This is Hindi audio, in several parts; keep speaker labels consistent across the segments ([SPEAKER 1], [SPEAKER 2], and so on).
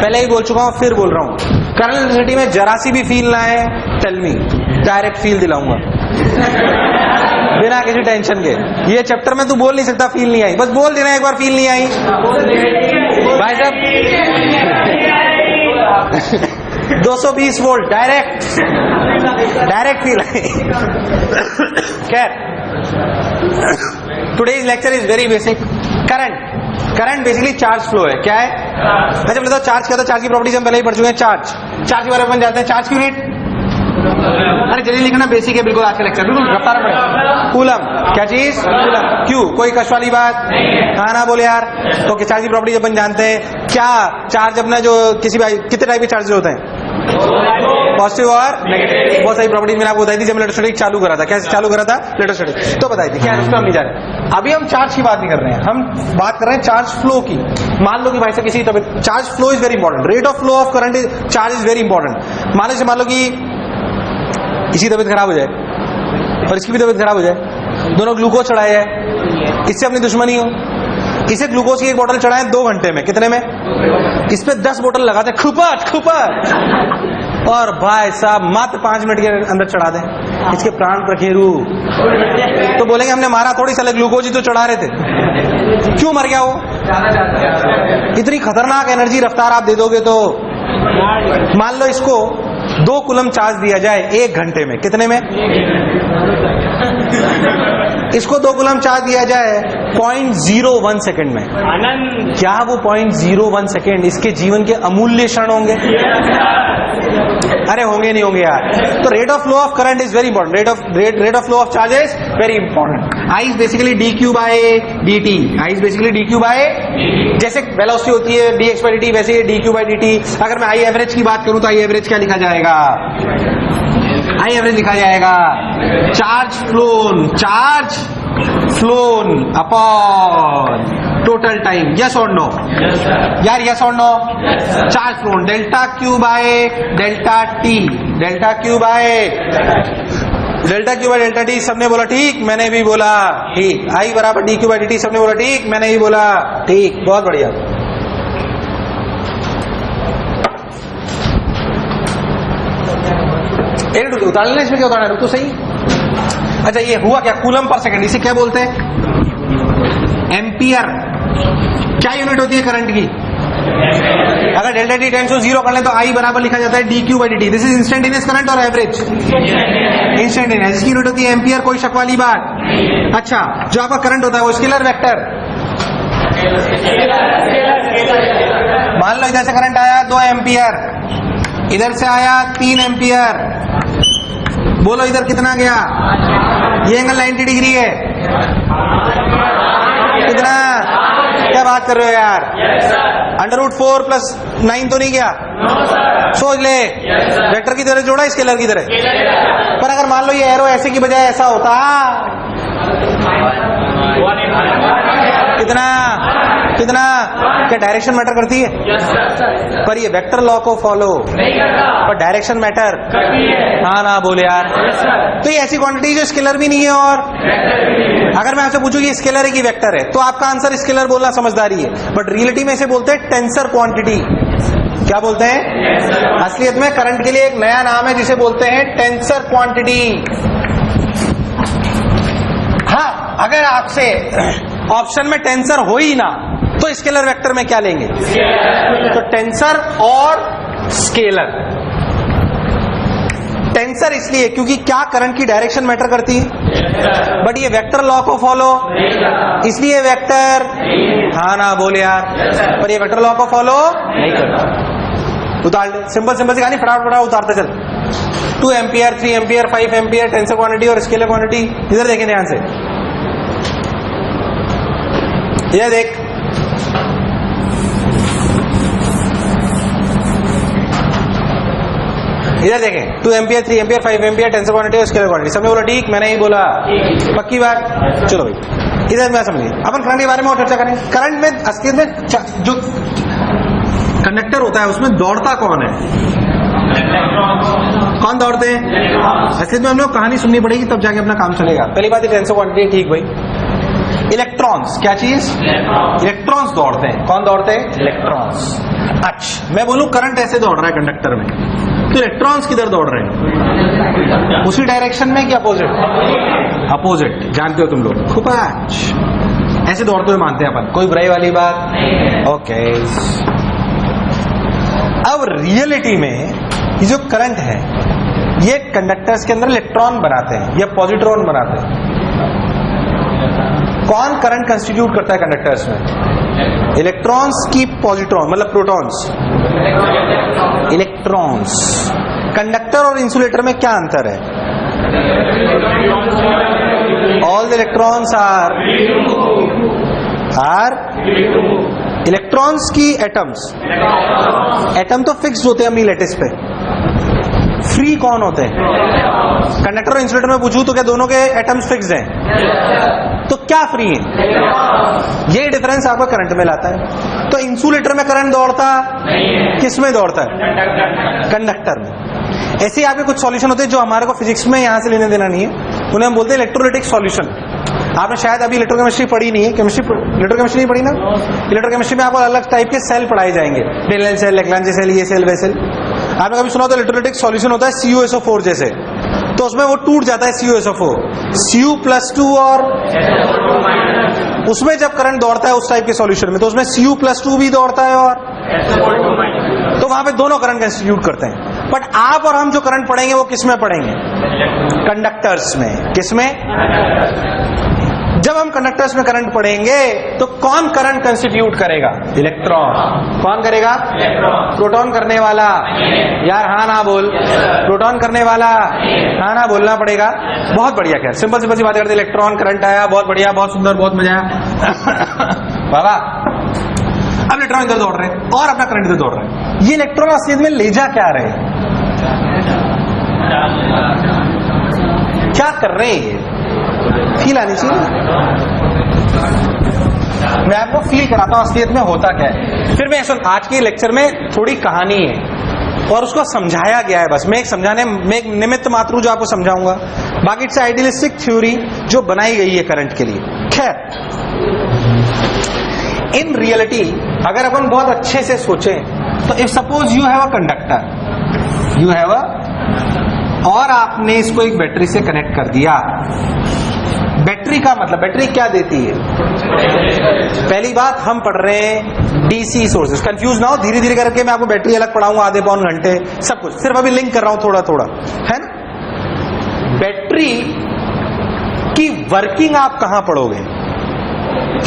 [SPEAKER 1] पहले ही बोल चुका हूं, फिर बोल रहा हूं, करंट इलेक्ट्रिसिटी में जरा सी भी फील ना है, टेल मी, डायरेक्ट फील दिलाऊंगा बिना किसी टेंशन के। ये चैप्टर में तू बोल नहीं सकता फील नहीं आई, बस बोल देना एक बार फील नहीं आई भाई साहब। 220 वोल्ट डायरेक्ट फील आई। खैर, today's lecture is very basic. Current basically charge flow है। क्या है? अच्छा बताओ चार्ज क्या था? चार्ज की प्रॉपर्टीज हम पहले ही पढ़ चुके हैं। चार्ज के बारे में अपन जानते हैं। चार्ज की यूनिट, अरे जल्दी लिखना, बेसिक है बिल्कुल आज का लेक्चर, बिल्कुल रफ्तार पड़े। कूलम, क्या चीज? कूलम। क्यों? कोई कष्ट वाली बात? हाँ ना बोले यार। तो चार्ज की प्रॉपर्टीज अपन जानते हैं। क्या चार्ज अपना जो कितने टाइप के चार्ज होते हैं? पॉजिटिव और नेगेटिव। बहुत सारी प्रॉपर्टीज मैंने आपको बताई थी जब इलेक्ट्रोस्टैटिक चालू करा था। कैसे चालू करा था? इलेक्ट्रोस्टैटिक तो बताई थी। क्या उस पर हम नहीं जा रहे। अभी हम चार्ज की बात नहीं कर रहे हैं, हम बात कर रहे हैं चार्ज फ्लो की। मान लो कि भाई साहब किसी तबियत, charge flow is very important, rate of flow of current charge is very important. मान लो कि किसी तबियत खराब हो जाए और इसकी भी तबियत खराब हो जाए, दोनों ग्लूकोज चढ़ाए है, इससे अपनी दुश्मनी हो, इसे ग्लूकोज की एक बोतल चढ़ाए 2 घंटे में, कितने में? इस पे 10 बोतल लगाते खुपट और भाई साहब मात्र 5 मिनट के अंदर चढ़ा दें, इसके प्राण प्रखेरु। तो बोलेंगे हमने मारा थोड़ी, साले ग्लूकोज ही तो चढ़ा रहे थे। क्यों मर गया वो? इतनी खतरनाक एनर्जी रफ्तार आप दे दोगे तो। मान लो इसको 2 कूलम चार्ज दिया जाए 1 घंटे में, कितने में? इसको 2 कूलम चार्ज दिया जाए 0.01 सेकंड में। क्या वो 0.01 सेकंड इसके जीवन के अमूल्य क्षण होंगे? अरे होंगे नहीं होंगे यार। तो rate of flow of current is very important. Rate of flow of charge is very important. I is basically dq by dt। I is basically dq by, जैसे वेलोसिटी होती है dx बाय dt, वैसे dq बाय dt। अगर मैं आई एवरेज की बात करूं तो आई एवरेज क्या लिखा जाएगा? आई एवरेज लिखा जाएगा charge flown upon total time. Yes और नो? यार यस और no? Charge flown delta Q by delta T. Delta Q by delta T. सबने बोला ठीक, मैंने भी बोला ठीक। आई बराबर D Q by D T, सबने बोला ठीक, मैंने भी बोला ठीक। बहुत बढ़िया। उतार लेना, इसमें क्या उतारना है? रुक तो सही। अच्छा ये हुआ क्या? कूलम पर सेकंड, इसे क्या बोलते हैं? एम्पियर। क्या यूनिट होती है करंट की? अगर डेल्टा टी टेंड्स टू 0 कर ले तो आई बराबर लिखा जाता है D Q by D T. This is instantaneous current और एवरेज इंस्टेंटेनियस। इसकी यूनिट होती है एम्पियर, कोई शक वाली बात? अच्छा, जो आपका करंट होता है वो स्केलर वेक्टर। मान लो इधर से करंट आया 2 एम्पियर, इधर से आया 3 एम्पियर, बोलो इधर कितना गया? ये एंगल 90 डिग्री है। कितना? क्या बात कर रहे हो यार? √4 + 9 तो नहीं गया? सोच ले, वेक्टर की तरह जोड़ा, स्केलर की तरह। पर अगर मान लो ये एरो ऐसे की बजाय ऐसा होता, कितना? क्या डायरेक्शन मैटर करती है? पर ये वेक्टर लॉ को फॉलो पर डायरेक्शन मैटर? हाँ ना बोले यार। तो ये ऐसी क्वांटिटी जो स्केलर भी नहीं है और अगर मैं आपसे पूछूं कि स्केलर है कि वेक्टर है, तो आपका आंसर स्केलर बोलना समझदारी है, बट रियलिटी में इसे बोलते हैं टेंसर क्वांटिटी। क्या बोलते हैं? असलियत में करंट के लिए एक नया नाम है जिसे बोलते हैं टेंसर क्वांटिटी। हाँ, अगर आपसे ऑप्शन में टेंसर हो ही ना तो स्केलर वेक्टर में क्या लेंगे? तो टेंसर और स्केलर। टेंसर इसलिए क्योंकि क्या करंट की डायरेक्शन मैटर करती है, बट ये वेक्टर लॉ को फॉलो, इसलिए वेक्टर। हाँ ना बोले यार। पर ये वेक्टर लॉ को फॉलो नहीं करता। उतार ले, सिंपल से कहानी फटाफट उतारते चल। 2 ampere, 3 ampere, 5 ampere, tensor quantity और स्केलर क्वांटिटी। इधर देखें ध्यान से, ये देख, इधर देखें 2 ampere, 3 ampere, 5 ampere, tensor quantity और स्केलर क्वांटिटी। सबने बोला ठीक, मैंने ही बोला पक्की बात। चलो भाई इधर मैं समझिए, अपन करंट के बारे में और चर्चा करें। करंट में असलियत में जो कंडक्टर होता है उसमें दौड़ता कौन है? कौन दौड़ते हैं? असलियत में हम लोग कहानी सुननी पड़ेगी तब जाके अपना काम चलेगा। पहली बात है टेंसर क्वांटिटी, ठीक भाई। इलेक्ट्रॉन्स, क्या चीज? इलेक्ट्रॉन्स दौड़ते हैं। कौन दौड़ते हैं? इलेक्ट्रॉन्स। अच्छा, मैं बोलूं करंट ऐसे दौड़ रहा है कंडक्टर में, तो इलेक्ट्रॉन्स किधर दौड़ रहे हैं? उसी डायरेक्शन में कि अपोजिट? अपोजिट। जानते हो तुम लोग, खूब ऐसे दौड़ते हुए मानते हैं अपन, कोई बुराई वाली बात? ओके। अब रियलिटी में ये जो करंट है ये कंडक्टर्स के अंदर इलेक्ट्रॉन बनाते हैं या पॉजिट्रॉन बनाते हैं। कौन करंट कंस्टिट्यूट करता है कंडक्टर्स में? इलेक्ट्रॉन्स की पॉजिट्रॉन, मतलब प्रोटॉन्स? इलेक्ट्रॉन्स। कंडक्टर और इंसुलेटर में क्या अंतर है? All the electrons are electrons की एटम्स। एटम तो फिक्स होते हैं अपनी लैटिस पे, फ्री कौन होते हैं? कंडक्टर और इंसुलेटर में पूछूं तो क्या दोनों के एटम्स फिक्स्ड हैं? तो क्या फ्री है? ये डिफरेंस आपको करंट में लाता है। तो इंसुलेटर में करंट दौड़ता, किस में दौड़ता है? कंडक्टर में। ऐसे ही आपके कुछ सॉल्यूशन होते हैं जो हमारे को फिजिक्स में यहां से लेने देना नहीं है, उन्हें हम बोलते हैं इलेक्ट्रोलाइटिक सॉल्यूशन। आपने शायद अभी इलेक्ट्रोकेमिस्ट्री पढ़ी नहीं है, इलेक्ट्रोकेमिस्ट्री नहीं पढ़ी ना? इलेक्ट्रोकेमिस्ट्री में आपको अलग टाइप के सेल पढ़ाए जाएंगे, डेलेन सेल, लैग्रांजे सेल, ये सेल, वे सेल। आपने कभी सुना तो इलेक्ट्रोलाइटिक सॉल्यूशन होता है CuSO4 जैसे, तो उसमें वो टूट जाता है CuSO4, Cu+2 और उसमें जब करंट दौड़ता है उस टाइप के सॉल्यूशन में तो उसमें Cu+2 भी दौड़ता है और तो वहां पे दोनों करंट कंस्टिट्यूट करते हैं। बट आप और हम जो करंट पढ़ेंगे वो किस में पढ़ेंगे? कंडक्टर्स में। किस में? जब हम कंडक्टर्स में करंट पढ़ेंगे तो कौन करंट कंस्टिट्यूट करेगा? इलेक्ट्रॉन। कौन करेगा? प्रोटॉन करने वाला। यार हाँ ना बोल। प्रोटॉन करने वाला, हाँ ना बोलना पड़ेगा। बहुत बढ़िया। खैर सिंपल सी बात करते, इलेक्ट्रॉन करंट आया, बहुत बढ़िया, बहुत सुंदर, बहुत मजा आया। बाबा अब इलेक्ट्रॉन इधर दौड़ रहे हैं और अपना करंट इधर दौड़ रहे हैं। ये इलेक्ट्रॉन असलियत में ले जा क्या रहे हैं? क्या कर रहे हैं? ये फील आनी चाहिए। मैं आपको फील कराता हूं असलियत में होता क्या है। फिर मैं सुन, आज के लेक्चर में थोड़ी कहानी है और उसको समझाया गया है। बस मैं एक निमित्त मात्र जो आपको समझाऊंगा, बाकी इट्स आइडियलिस्टिक थ्योरी जो बनाई गई है करंट के लिए। खैर, इन रियलिटी अगर अपन बहुत अच्छे से सोचें तो if suppose you have a conductor, you have और आपने इसको एक बैटरी से कनेक्ट कर दिया। बैटरी का मतलब, बैटरी क्या देती है? पहली बात, हम पढ़ रहे हैं डीसी सोर्सेस। कंफ्यूज ना हो, धीरे धीरे करके मैं आपको बैटरी अलग पढ़ाऊंगा, आधे पौन घंटे, सब कुछ। सिर्फ अभी लिंक कर रहा हूं थोड़ा थोड़ा, है ना? बैटरी की वर्किंग आप कहां पढ़ोगे?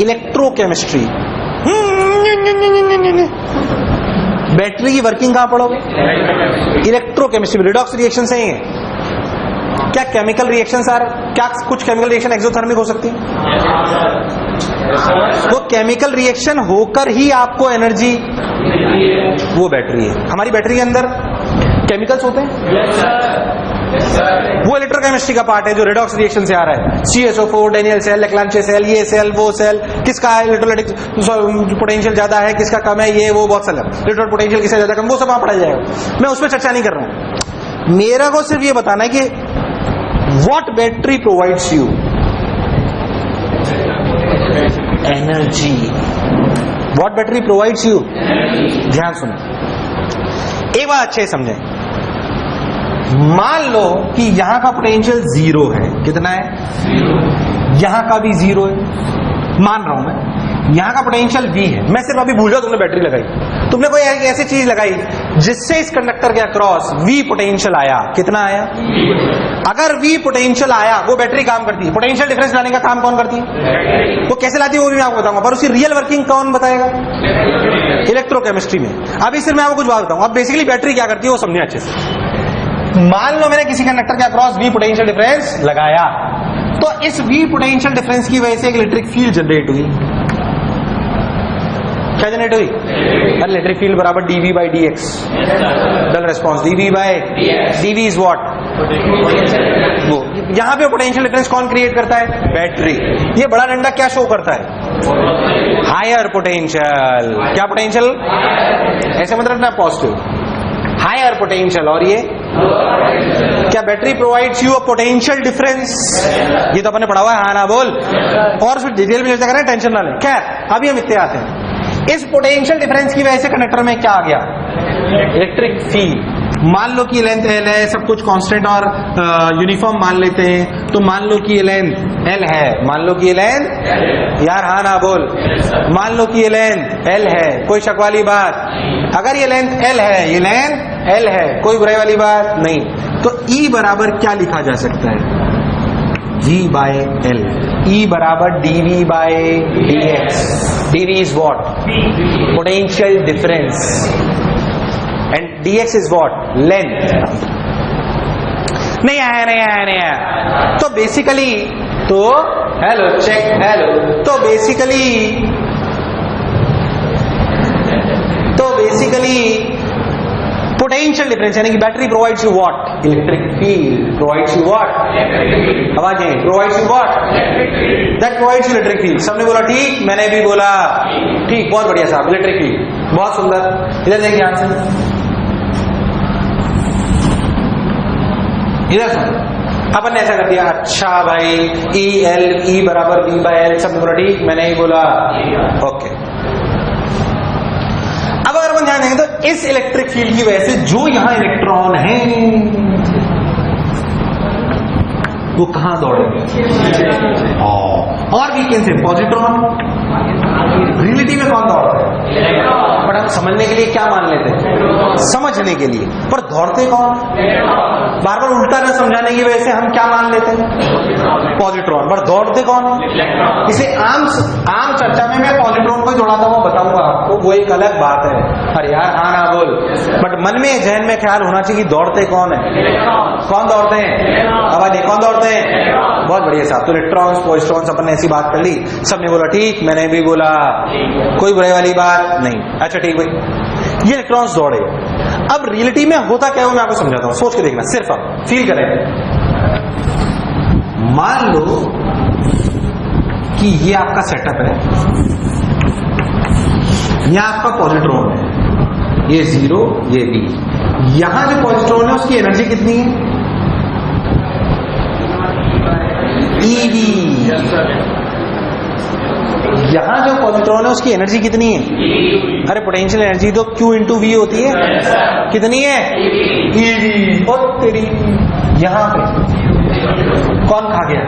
[SPEAKER 1] इलेक्ट्रोकेमिस्ट्री। बैटरी की वर्किंग कहां पढ़ोगे? इलेक्ट्रोकेमिस्ट्री। रिडॉक्स रिएक्शन सही है क्या? केमिकल रिएक्शन सर, क्या कुछ केमिकल रिएक्शन एक्सोथर्मिक हो सकती है? वो केमिकल रिएक्शन होकर ही आपको एनर्जी, वो बैटरी है। हमारी बैटरी के अंदर केमिकल्स होते हैं, वो इलेक्ट्रोकेमिस्ट्री का पार्ट है जो रिडॉक्स रिएक्शन से आ रहा है। CSO4, डेनियल सेल, लैग्रांजे सेल, ये सेल, वो सेल, किसका इलेक्ट्रोलाइटिक पोटेंशियल ज्यादा है, किसका कम है, ये वो बहुत सारा इलेक्ट्रोड पोटेंशियल किसका ज्यादा कम, वो सब वहां पढ़ाया जाएगा। मैं उस पर चर्चा नहीं कर रहा हूं। मेरा को सिर्फ ये बताना है कि what battery provides you energy. What battery provides you, ध्यान सुनो, एक बात अच्छे समझें। मान लो कि यहां का पोटेंशियल 0 है। कितना है? यहां का भी 0 है, मान रहा हूं मैं। यहां का पोटेंशियल V है। मैं सिर्फ अभी भूल जाओ तुमने बैटरी लगाई, तुमने कोई ऐसी चीज लगाई जिससे इस कंडक्टर के अक्रॉस V पोटेंशियल आया। कितना आया? अगर V पोटेंशियल आया, वो बैटरी काम करती है। पोटेंशियल डिफरेंस लाने का काम कौन करती है? वो कैसे लाती है वो भी मैं आपको बताऊंगा, पर उसकी रियल वर्किंग कौन बताएगा? इलेक्ट्रोकेमिस्ट्री में। अभी सिर्फ मैं आपको कुछ बात बताऊंगा। अब बेसिकली बैटरी क्या करती है वो समझे अच्छे से। मान लो मैंने किसी कंडक्टर के अक्रॉस V पोटेंशियल डिफरेंस लगाया, तो इस V पोटेंशियल डिफरेंस की वजह से एक इलेक्ट्रिक फील्ड जनरेट हुई। क्या जनरेट हुई? इलेक्ट्रिक फील्ड बराबर dV/dx, dull response dV is what? वो यहां पे पोटेंशियल डिफरेंस कौन क्रिएट करता है? बैटरी। ये बड़ा डंडा क्या शो करता है? Higher potential. क्या पोटेंशियल? ऐसे मतलब ना पॉजिटिव, हायर पोटेंशियल, और ये क्या battery provides you a potential difference? ये तो अपने पढ़ा हुआ है, हाँ ना बोल। और फिर डिटेल में चर्चा करें, टेंशन ना लें। खैर अभी हम इतने आते हैं। इस पोटेंशियल डिफरेंस की वजह से कंडक्टर में क्या आ गया? Electric field. मान लो कि लेंथ L है, सब कुछ कांस्टेंट और यूनिफॉर्म मान लेते हैं, तो मान लो कि ये लेंथ L है, मान लो कि ये लेंथ, यार हाँ ना बोल, मान लो कि ये लेंथ L है, कोई शक वाली बात? अगर ये लेंथ L है, ये लेंथ L है, कोई बुराई वाली बात नहीं। तो E बराबर क्या लिखा जा सकता है? V by L। E बराबर dV by dx। dV is what? Potential difference। and dx is what? length। नहीं आया। तो बेसिकली हेलो चेक, हेलो, तो बेसिकली पोटेंशियल डिफरेंस यानी कि battery provides you what? Electric field. Provides you what? आवाज है, provides you what? That provides you electric field. सबने बोला ठीक, मैंने भी बोला ठीक, बहुत बढ़िया साहब, इलेक्ट्रिक फील्ड, बहुत सुंदर। इधर देखिए ध्यान से, इधर सुन, अपन ने ऐसा कर दिया, अच्छा भाई E बराबर V by L, सबने बोला ठीक, मैंने ही बोला ओके। अब अगर अपन ध्यान देंगे तो इस इलेक्ट्रिक फील्ड की वजह से जो यहां इलेक्ट्रॉन है वो कहां दौड़ेंगे? और वीकेंड से पॉजिट्रॉन। रियलिटी में कौन दौड़ रहा है? बट हम समझने के लिए क्या मान लेते हैं? समझने के लिए। पर दौड़ते कौन? बार बार उल्टा ना समझाने की वजह से हम क्या मान लेते हैं? पॉजिट्रॉन। पर दौड़ते कौन है? इसे आम चर्चा में मैं पॉजिट्रॉन को जोड़ाता हूँ, बताऊंगा आपको, वो एक अलग बात है। अरे यार हाँ ना बोल। बट मन में जहन में ख्याल होना चाहिए कि दौड़ते कौन है? कौन दौड़ते हैं? आवाज नहीं, कौन दौड़ते हैं? बहुत बढ़िया साहब। तो इलेक्ट्रॉन्स पॉजिट्रॉन्स, अपन ने ऐसी बात कर ली, सबने बोला ठीक, मैंने भी बोला, कोई बुराई वाली बात नहीं। अच्छा ठीक भाई, ये इलेक्ट्रॉन्स दौड़े। अब रियलिटी में होता क्या है मैं आपको समझाता हूं, सोच के देखना, सिर्फ आप फील करें। मान लो कि ये आपका सेटअप है, यहां आपका पॉजिट्रॉन है, ये 0, ये B। यहां जो पॉजिट्रॉन है उसकी एनर्जी कितनी है? EV। यहां जो पॉजिट्रॉन है उसकी एनर्जी कितनी है? अरे पोटेंशियल एनर्जी तो Q इंटू V होती है, कितनी है? EV। और तेरी यहां पे कौन खा गया?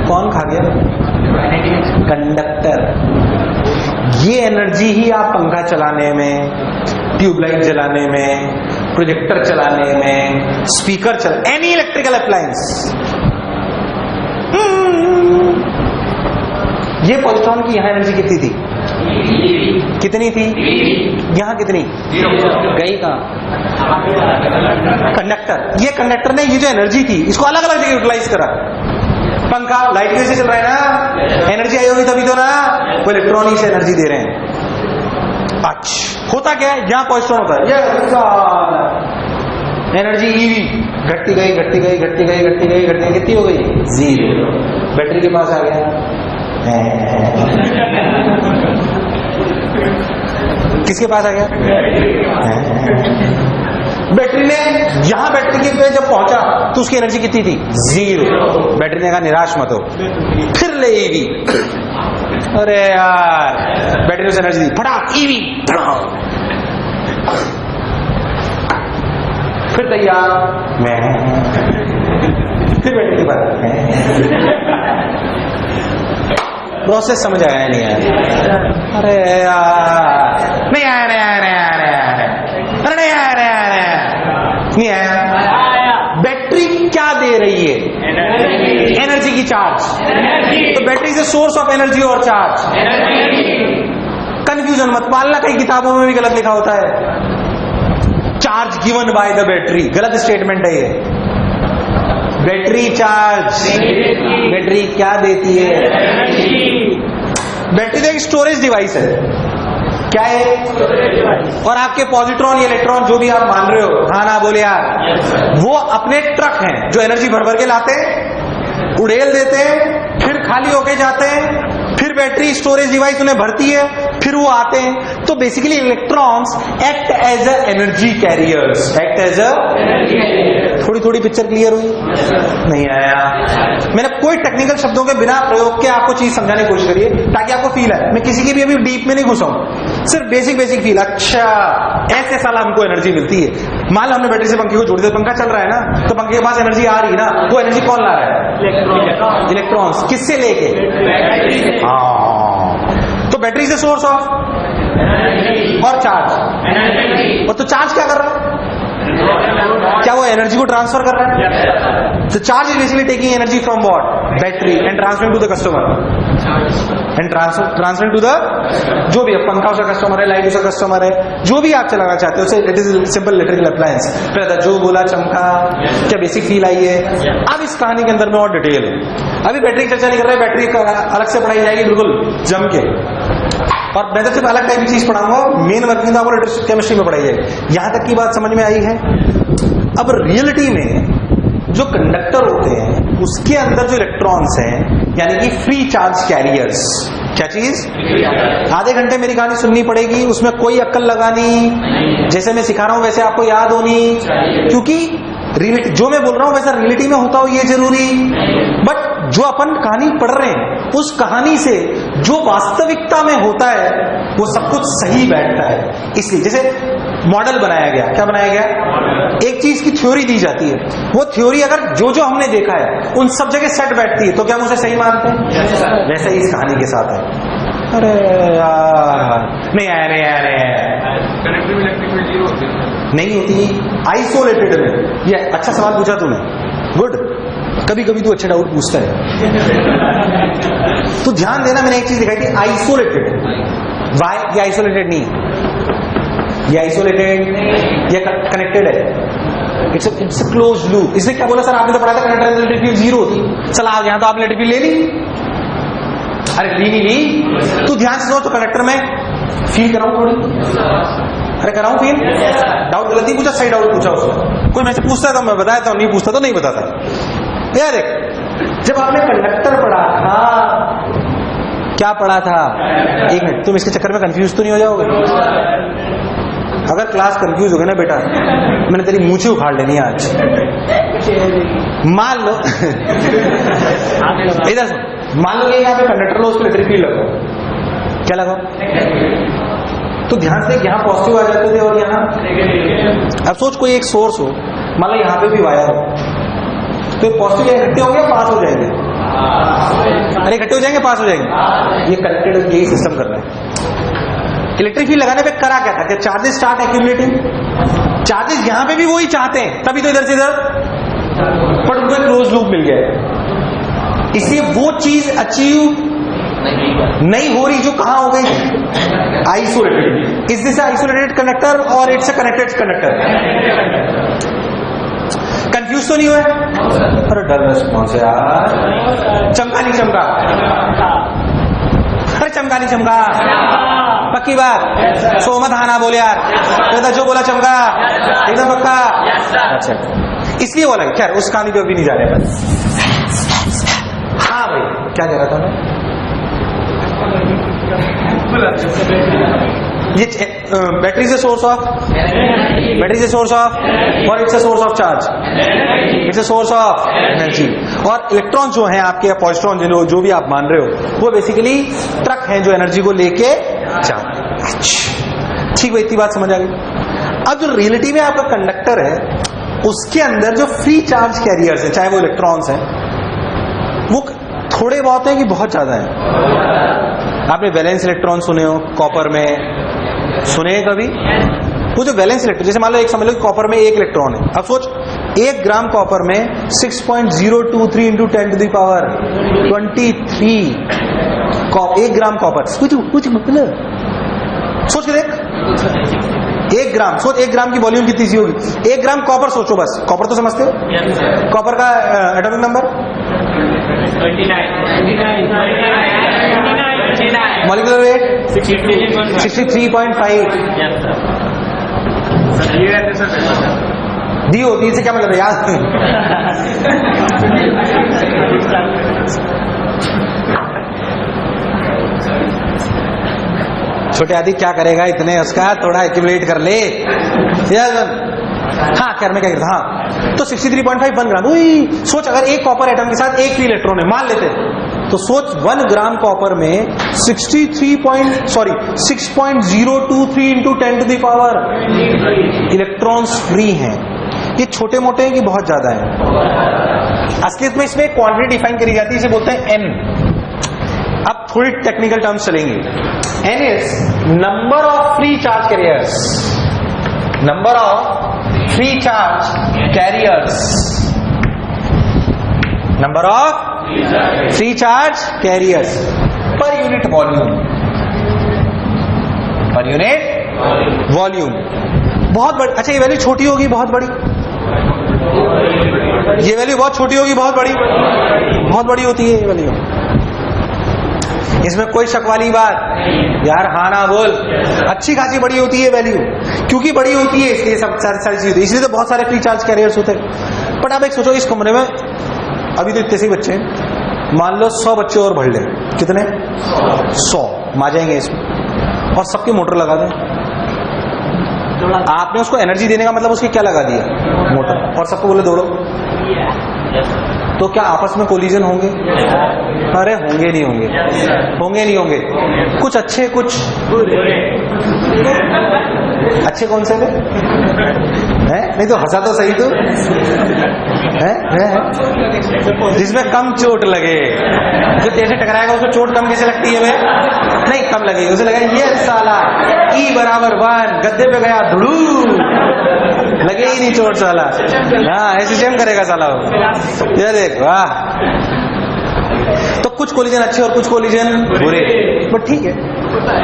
[SPEAKER 1] कौन खा गया? कंडक्टर। ये एनर्जी ही आप पंखा चलाने में, ट्यूबलाइट जलाने में, प्रोजेक्टर चलाने में, स्पीकर एनी इलेक्ट्रिकल अप्लायंस, ये पॉजिट्रॉन की यहां एनर्जी कितनी थी? कितनी थी? यहां कितनी? गई कहां? कंडक्टर। ये कंडक्टर ने ये जो एनर्जी थी इसको अलग अलग जगह यूटिलाइज करा। पंखा लाइट वजह से चल रहा है ना, एनर्जी आई होगी तभी तो ना, वो इलेक्ट्रॉन ही से एनर्जी दे रहे हैं। अच्छा होता क्या है, यहां पॉजिट्रॉन होता है, ये एनर्जी ईवी घटती गई, कितनी हो गई? 0। बैटरी के पास आ गया, किसके पास आ गया? बैटरी ने यहां बैटरी के पे जब पहुंचा तो उसकी एनर्जी कितनी थी? 0। बैटरी ने कहा निराश मत हो, फिर लेगी। अरे यार बैटरी ने एनर्जी दी, फटाक ईवी, फिर तैयार, फिर बैटरी के पास। प्रोसेस समझ आया नहीं आया? अरे यार नहीं आया। बैटरी क्या दे रही है? एनर्जी की चार्ज। तो battery is source of energy और चार्ज। कंफ्यूजन मत पालना, कई किताबों में भी गलत लिखा होता है, charge given by the battery, गलत स्टेटमेंट है ये। बैटरी चार्ज, बैटरी क्या देती है? बैटरी तो एक स्टोरेज डिवाइस है, क्या है? और आपके पॉजिट्रॉन या इलेक्ट्रॉन जो भी आप मान रहे हो, हाँ ना बोले यार, वो अपने ट्रक हैं जो एनर्जी भर भर के लाते हैं, उड़ेल देते हैं, फिर खाली होके जाते हैं, फिर बैटरी स्टोरेज डिवाइस उन्हें भरती है, फिर फिर वो आते हैं, तो basically electrons act as a energy carriers, act as a, थोड़ी थोड़ी पिक्चर क्लियर हुई? नहीं आया? मैंने कोई टेक्निकल शब्दों के बिना प्रयोग के आपको चीज समझाने की कोशिश करिए ताकि आपको फील है। मैं किसी की भी अभी डीप में नहीं घुसा हूं, सिर्फ बेसिक बेसिक फील। अच्छा, ऐसे साला हमको एनर्जी मिलती है। मान लो हमने बैटरी से पंखे को जोड़ दिया, पंखा चल रहा है ना, तो पंखे के पास एनर्जी आ रही है ना, वो एनर्जी कौन ला रहा है? इलेक्ट्रॉन्स। किससे लेके? हाँ, तो बैटरी से सोर्स ऑफ और चार्ज, और तो चार्ज क्या कर रहा है? क्या वो एनर्जी को ट्रांसफर कर रहा है? तो charge is basically taking energy from what? Battery and transferring to the customer, and transferring to the, जो भी है, पंखा उसका कस्टमर है, लाइट उसका कस्टमर है, जो भी आप चलाना चाहते हो, it is simple electrical appliance. जो बोला चमका, क्या बेसिक फील आई है? अब इस कहानी के अंदर में और डिटेल है। अभी बैटरी की चर्चा नहीं कर रहे, बैटरी अलग से पढ़ाई जाएगी बिल्कुल जम के, और मैं तो सिर्फ अलग टाइप की चीज पढ़ाऊंगा, मेन वर्किंग आपको इलेक्ट्रिक केमिस्ट्री में पढ़ाई जाएगी। यहां तक की बात समझ में आई है? अब रियलिटी में जो कंडक्टर होते हैं उसके अंदर जो इलेक्ट्रॉन्स हैं, यानी कि फ्री चार्ज कैरियर्स, क्या चीज? आधे घंटे मेरी कहानी सुननी पड़ेगी, उसमें कोई अक्ल लगानी, जैसे मैं सिखा रहा हूं वैसे आपको याद होनी, क्योंकि जो मैं बोल रहा हूं वैसा रियलिटी में होता हो ये जरूरी, बट जो अपन कहानी पढ़ रहे हैं उस कहानी से जो वास्तविकता में होता है वो सब कुछ सही बैठता है। इसलिए जैसे मॉडल बनाया गया, क्या बनाया गया? एक चीज की थ्योरी दी जाती है, वो थ्योरी अगर जो जो हमने देखा है उन सब जगह सेट बैठती है तो क्या हम उसे सही मानते हैं? वैसे ही इस कहानी के साथ है। अरे यार, नहीं आया, नहीं आया, नहीं आया, नहीं होती आइसोलेटेड में। ये अच्छा सवाल पूछा तूने, गुड। कभी कभी तू अच्छे डाउट पूछता है। तो ध्यान देना, मैंने एक चीज दिखाई थी, आइसोलेटेड। वाई? ये आइसोलेटेड नहीं है, ये आइसोलेटेड, ये कनेक्टेड है, इट्स अ क्लोज लूप। इसने क्या बोला सर आपने तो पढ़ा था कंडक्टर इलेक्ट्रिक फील्ड जीरो होती। चला यहां तो आपने इलेक्ट्रिक फील्ड ले ली, अरे ली नहीं ली, तू ध्यान से सोच। तो कंडक्टर में फील कराऊं थोड़ी? अरे कराऊं फील? डाउट गलत ही पूछा, सही डाउट पूछा उसने। कोई मैं से पूछता तो मैं बताया था, नहीं पूछता तो नहीं बताता। यार देख, जब आपने कंडक्टर पढ़ा था, क्या पढ़ा था? एक मिनट, तुम इसके चक्कर में कंफ्यूज तो नहीं हो जाओगे? अगर क्लास कंफ्यूज हो गया ना बेटा, मैंने तेरी मूंछें उखाड़ लेनी है आज। मान लो इधर से, मान लो ये यहाँ पे कंडक्टर लो, उसको इलेक्ट्रिक फील्ड लगाओ, क्या लगाओ? तो ध्यान से, यहाँ पॉजिटिव आ जाते थे और यहाँ, अब सोच कोई एक सोर्स हो, मान लो यहाँ पे भी वायर हो, तो पॉजिटिव इकट्ठे होंगे, पास हो जाएंगे? अरे इकट्ठे हो जाएंगे, पास हो जाएंगे। ये कनेक्टेड, यही सिस्टम कर रहा है। इलेक्ट्रिक फील्ड लगाने पे करा क्या था? क्या चार्जेस स्टार्ट एक्यूमुलेटिंग? चार्जेस यहाँ पे भी वही चाहते हैं, तभी तो इधर से इधर, बट उनको एक क्लोज लूप मिल गया, इसलिए वो चीज अचीव नहीं हो रही जो कहां हो गई? Isolated. Is this isolated conductor और it's a connected conductor? Confuse तो नहीं हुए? अरे डर रिस्पॉन्स यार। चमका नहीं चमका? अरे चमका नहीं चमका? पक्की बात? सो मत हाना बोले यार, जो बोला चमका एकदम पक्का? अच्छा, इसलिए बोला। खैर उस कहानी पे अभी नहीं जा रहे। हाँ भाई, क्या कह रहा था मैं? ये बैटरी से सोर्स ऑफ, बैटरी से सोर्स ऑफ, और it's a source of charge, it's a source of energy. और इलेक्ट्रॉन जो हैं आपके, या पॉजिट्रॉन जो भी आप मान रहे हो, वो बेसिकली ट्रक हैं जो एनर्जी को लेके जाते हैं। ठीक भाई, इतनी बात समझ आ गई। अब जो रियलिटी में आपका कंडक्टर है, उसके अंदर जो फ्री चार्ज कैरियर्स हैं, चाहे वो इलेक्ट्रॉन्स हैं, वो थोड़े बहुत हैं कि बहुत ज्यादा हैं? आपने वैलेंस इलेक्ट्रॉन सुने हो कॉपर में, सुने कभी? वो जो वैलेंस इलेक्ट्रॉन, जैसे मान लो एक समझ लो कि कॉपर में एक इलेक्ट्रॉन है। अब सोच, 1 ग्राम कॉपर में 6.023 into 10 to the power 23 1 gram copper. कुछ मतलब सोच के देख, 1 ग्राम, सोच 1 ग्राम की वॉल्यूम कितनी सी होगी? 1 ग्राम कॉपर सोचो बस, कॉपर तो समझते हो? कॉपर का atomic number 29, molecular weight 63.5। D होती है, क्या मतलब है याद? छोटे आदि क्या करेगा इतने, उसका थोड़ा एक्यूमुलेट कर ले। हाँ क्या मैं क्या करता, हाँ तो 63.5 1 ग्राम। सोच अगर एक कॉपर एटम के साथ एक फ्री इलेक्ट्रॉन है मान लेते, तो सोच 1 ग्राम कॉपर में 6.023 into 10 to the power electrons free हैं। ये छोटे मोटे हैं कि बहुत ज्यादा है? असलियत में इसमें क्वांटिटी डिफाइन करी जाती है, इसे बोलते हैं एन। अब थोड़ी टेक्निकल टर्म्स चलेंगे। N is number of free charge carriers, number of free charge carriers, number of free charge carriers per unit volume, per unit volume. बहुत बड़ी, अच्छा ये वैल्यू छोटी होगी बहुत बड़ी, ये वैल्यू बहुत छोटी होगी बहुत बड़ी, बहुत बड़ी होती है ये वैल्यू, इसमें कोई शक वाली बात यार, हाँ ना बोल। अच्छी खासी बड़ी होती है वैल्यू, क्योंकि बड़ी होती है इसलिए सब सारी चीज, इसलिए तो बहुत सारे फ्री चार्ज कैरियर्स होते हैं। बट आप एक सोचो, इस कमरे में अभी तो इतने से बच्चे हैं, मान लो 100 बच्चे और भर लें, कितने 100 आ जाएंगे इसमें, और सबके मोटर लगा दें। आपने उसको एनर्जी देने का मतलब उसकी क्या लगा दिया, मोटर, और सबको बोले दौड़ो, तो क्या आपस में कोलिजन होंगे? अरे होंगे नहीं होंगे, होंगे नहीं होंगे। कुछ अच्छे कुछ अच्छे कौन से हैं? नहीं तो हंसा तो सही, तो है जिसमें कम चोट लगे, जो तेरे टकराएगा उसको चोट कम कैसे लगती है? वे नहीं कम लगेगी, उसे लगा ये साला E = 1, गद्दे पे गया धुड़ू, लगे ही नहीं चोट साला। हाँ ऐसे सेम करेगा साला वो, ये देख वाह। तो कुछ कोलिजन अच्छे और कुछ कोलिजन बुरे, बट ठीक है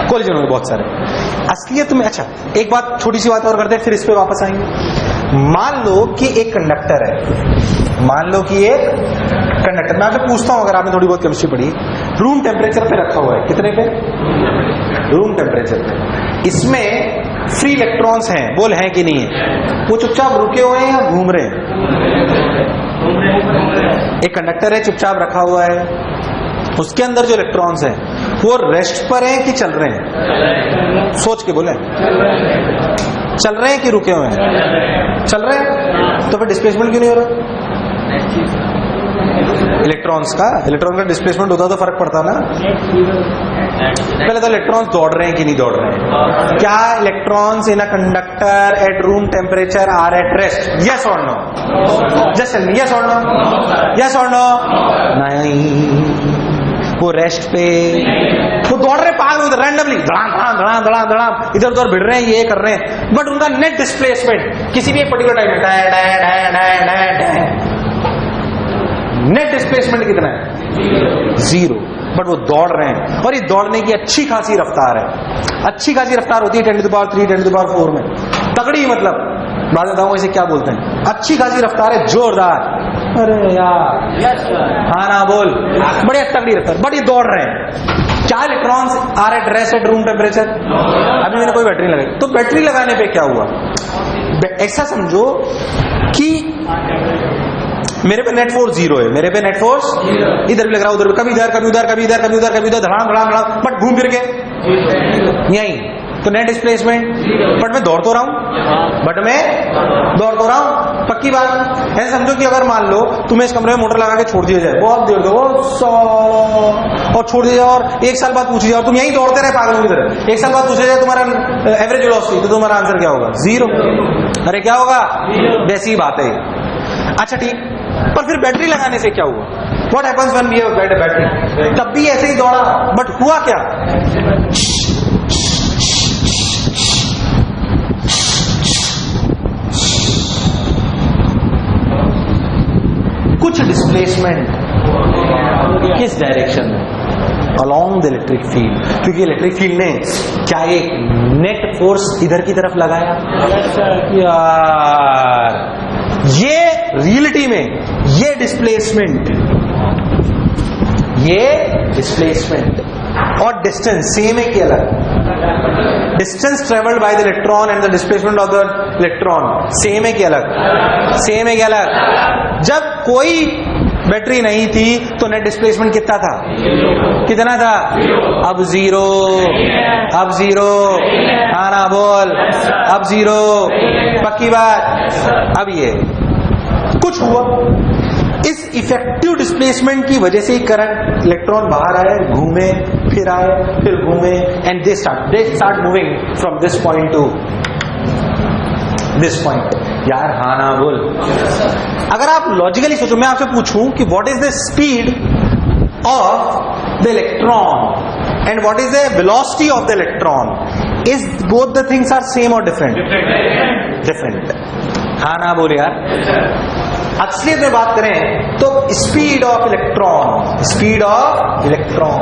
[SPEAKER 1] कोलिजन होंगे बहुत सारे असलियत में। अच्छा एक बात, छोटी सी बात और करते हैं फिर इस पे वापस आएंगे। मान लो कि एक कंडक्टर है, मान लो कि एक कंडक्टर, मैं आपसे पूछता हूं, अगर आपने थोड़ी बहुत केमिस्ट्री पढ़ी, रूम टेम्परेचर पे रखा हुआ है, कितने पे? रूम टेम्परेचर पे। इसमें फ्री इलेक्ट्रॉन्स हैं, बोल हैं कि नहीं है? वो चुपचाप रुके हुए हैं या घूम रहे हैं? एक कंडक्टर है चुपचाप रखा हुआ है, उसके अंदर जो इलेक्ट्रॉन्स हैं वो रेस्ट पर हैं कि चल रहे हैं? सोच के बोले, चल रहे हैं कि रुके हुए हैं? चल रहे हैं, तो फिर डिस्प्लेसमेंट क्यों नहीं हो रहा? इलेक्ट्रॉन का डिस्प्लेसमेंट होता तो फर्क पड़ता ना। पहले तो इलेक्ट्रॉन्स दौड़ रहे हैं कि नहीं दौड़ रहे हैं? क्या electrons in a conductor at room temperature are at rest? Yes और no? Just tell me, yes और नो? यस और नो? नहीं, वो रेस्ट पे, वो दौड़ रहे पागल उधर रैंडमली, धड़ाम धड़ाम धड़ाम धड़ाम धड़ाम इधर उधर भिड़ रहे हैं, ये कर रहे हैं, बट उनका नेट डिस्प्लेसमेंट किसी भी एक पर्टिकुलर टाइम में नेट डिस्प्लेसमेंट कितना है? 0। बट वो दौड़ रहे हैं, और ये दौड़ने की अच्छी खासी रफ्तार है, अच्छी खासी रफ्तार होती है 10⁻³ 10⁻⁴ में, तगड़ी, मतलब बाद बताऊंगा इसे क्या बोलते हैं। अच्छी खासी रफ्तार है, जोरदार। अरे यार हाँ ना बोल, बड़ी तगड़ी रफ्तार, बट ये दौड़ रहे हैं। क्या electrons are at rest at room temperature? अभी मैंने कोई बैटरी लगाई, तो बैटरी लगाने पे क्या हुआ? ऐसा समझो कि मेरे पे नेट फोर्स 0 है, मेरे पे नेट फोर्स इधर भी लग रहा है, उधर भी, कभी इधर कभी उधर, कभी इधर कभी उधर, कभी उधर, धड़ाम धड़ाम धड़ाम, बट घूम फिर के यहीं, तो नेट डिस्प्लेसमेंट, बट मैं दौड़ तो रहा हूं, पक्की बात। ऐसे समझो कि अगर मान लो तुम्हें इस कमरे में मोटर लगा के छोड़ दिया जाए बहुत देर तक, और छोड़ दिया जाए, और 1 साल बाद पूछ जाए, और तुम यहीं दौड़ते रहे पागलों की तरह, 1 साल बाद पूछा जाए तुम्हारा एवरेज वेलोसिटी, तो तुम्हारा आंसर क्या होगा? 0। अरे क्या होगा? वैसी बात है। अच्छा ठीक, पर फिर बैटरी लगाने से क्या हुआ? What happens when we have battery? तब भी ऐसे ही दौड़ा, बट हुआ क्या? कुछ डिस्प्लेसमेंट किस डायरेक्शन में? अलोंग द इलेक्ट्रिक फील्ड, क्योंकि इलेक्ट्रिक फील्ड ने क्या एक नेट फोर्स इधर की तरफ लगाया? यार ये रियलिटी में ये डिस्प्लेसमेंट और डिस्टेंस सेम है कि अलग? Distance travelled by the electron and the displacement of the electron same है कि अलग? सेम है कि अलग? जब कोई बैटरी नहीं थी तो नेट डिस्प्लेसमेंट कितना था? कितना था? अब जीरो, अब जीरो, हाँ ना बोल, अब जीरो, पक्की बात। अब ये कुछ हुआ, इस इफेक्टिव डिस्प्लेसमेंट की वजह से ही करंट, इलेक्ट्रॉन बाहर आए, घूमे, फिर आए, फिर घूमे, and they start moving from this point two this point. यार हाँ ना बोल। अगर आप लॉजिकली सोचो, मैं आपसे पूछूं कि what is the speed of the electron and what is the velocity of the electron, is both the things are same और डिफरेंट? डिफरेंट। हाँ ना बोल यार। असलियत में बात करें तो speed of electron, speed of electron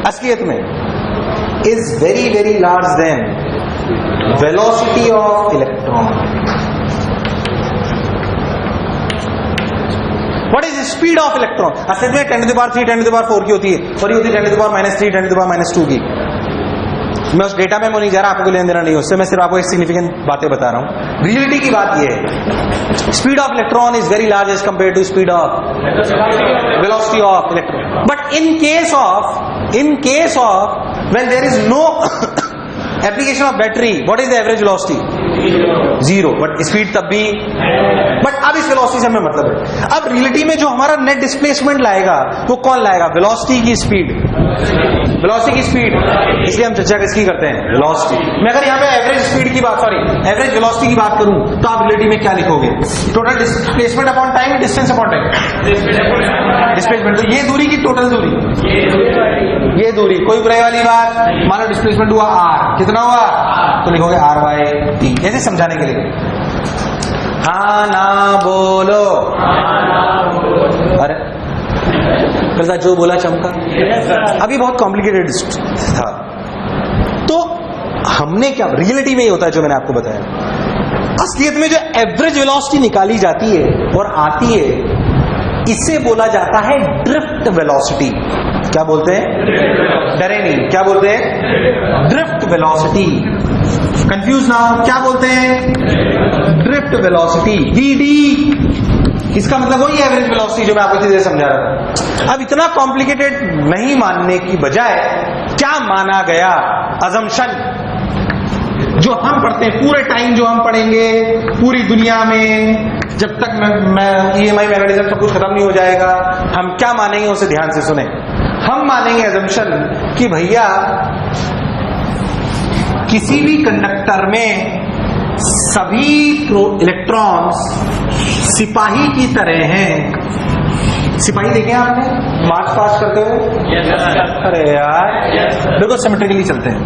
[SPEAKER 1] असलियत में is very very large then velocity of electron. What is speed of electron? असलियत में 10 to the power 3, 10 to the power 4 की होती है, और ये होती है 10 to the power -3, 10 to the power -2 की। मैं उस डेटा में नहीं जा रहा, आपको लेना देना नहीं, उससे मैं सिर्फ आपको एक सिग्निफिकेंट बातें बता रहा हूं। रियलिटी की बात यह है, speed of electron is very large as compare to speed of velocity of electron. But in case of when there is no application of battery, what is the average velocity? Zero. But speed तब भी, बट अब इस वेलोसिटी से हमें मतलब है। अब रियलिटी में जो हमारा नेट डिस्प्लेसमेंट लाएगा वो कौन लाएगा? वेलोसिटी की स्पीड, वेलोसिटी की स्पीड। इसलिए हम चर्चा किसकी करते हैं? वेलोसिटी। मैं अगर यहाँ पे एवरेज स्पीड की बात, एवरेज वेलोसिटी की बात करूं तो आप रियलिटी में क्या लिखोगे? Total displacement upon time, distance upon time, displacement. तो ये दूरी की टोटल दूरी, ये दूरी, कोई बुराई वाली बात। मान लो डिस्प्लेसमेंट हुआ r, कितना हुआ? तो लिखोगे r/t, ऐसे समझाने के लिए। हाँ ना बोलो। अरे प्रजा जो बोला चमका। अभी बहुत कॉम्प्लिकेटेड था, तो हमने क्या, रियलिटी में ही होता है जो मैंने आपको बताया। असलियत में जो एवरेज वेलोसिटी निकाली जाती है और आती है, इसे बोला जाता है ड्रिफ्ट वेलोसिटी। क्या बोलते हैं? डरे नहीं, क्या बोलते हैं? Drift velocity. कंफ्यूज ना हो, क्या बोलते हैं? Drift velocity, VD। इसका मतलब वही एवरेज वेलोसिटी जो मैं आपको इतनी देर समझा रहा था। अब इतना कॉम्प्लिकेटेड नहीं मानने की बजाय क्या माना गया? अजम्पशन जो हम पढ़ते हैं पूरे टाइम, जो हम पढ़ेंगे पूरी दुनिया में, जब तक मैं EMI मैकेनिज्म सब कुछ खत्म नहीं हो जाएगा, हम क्या मानेंगे उसे ध्यान से सुने। हम मानेंगे अजम्पशन कि भैया किसी भी कंडक्टर में सभी इलेक्ट्रॉन्स सिपाही की तरह हैं। सिपाही देखे आपने मार्च पास करते हुए? अरे यार देखो, सिमेट्रिकली चलते हैं।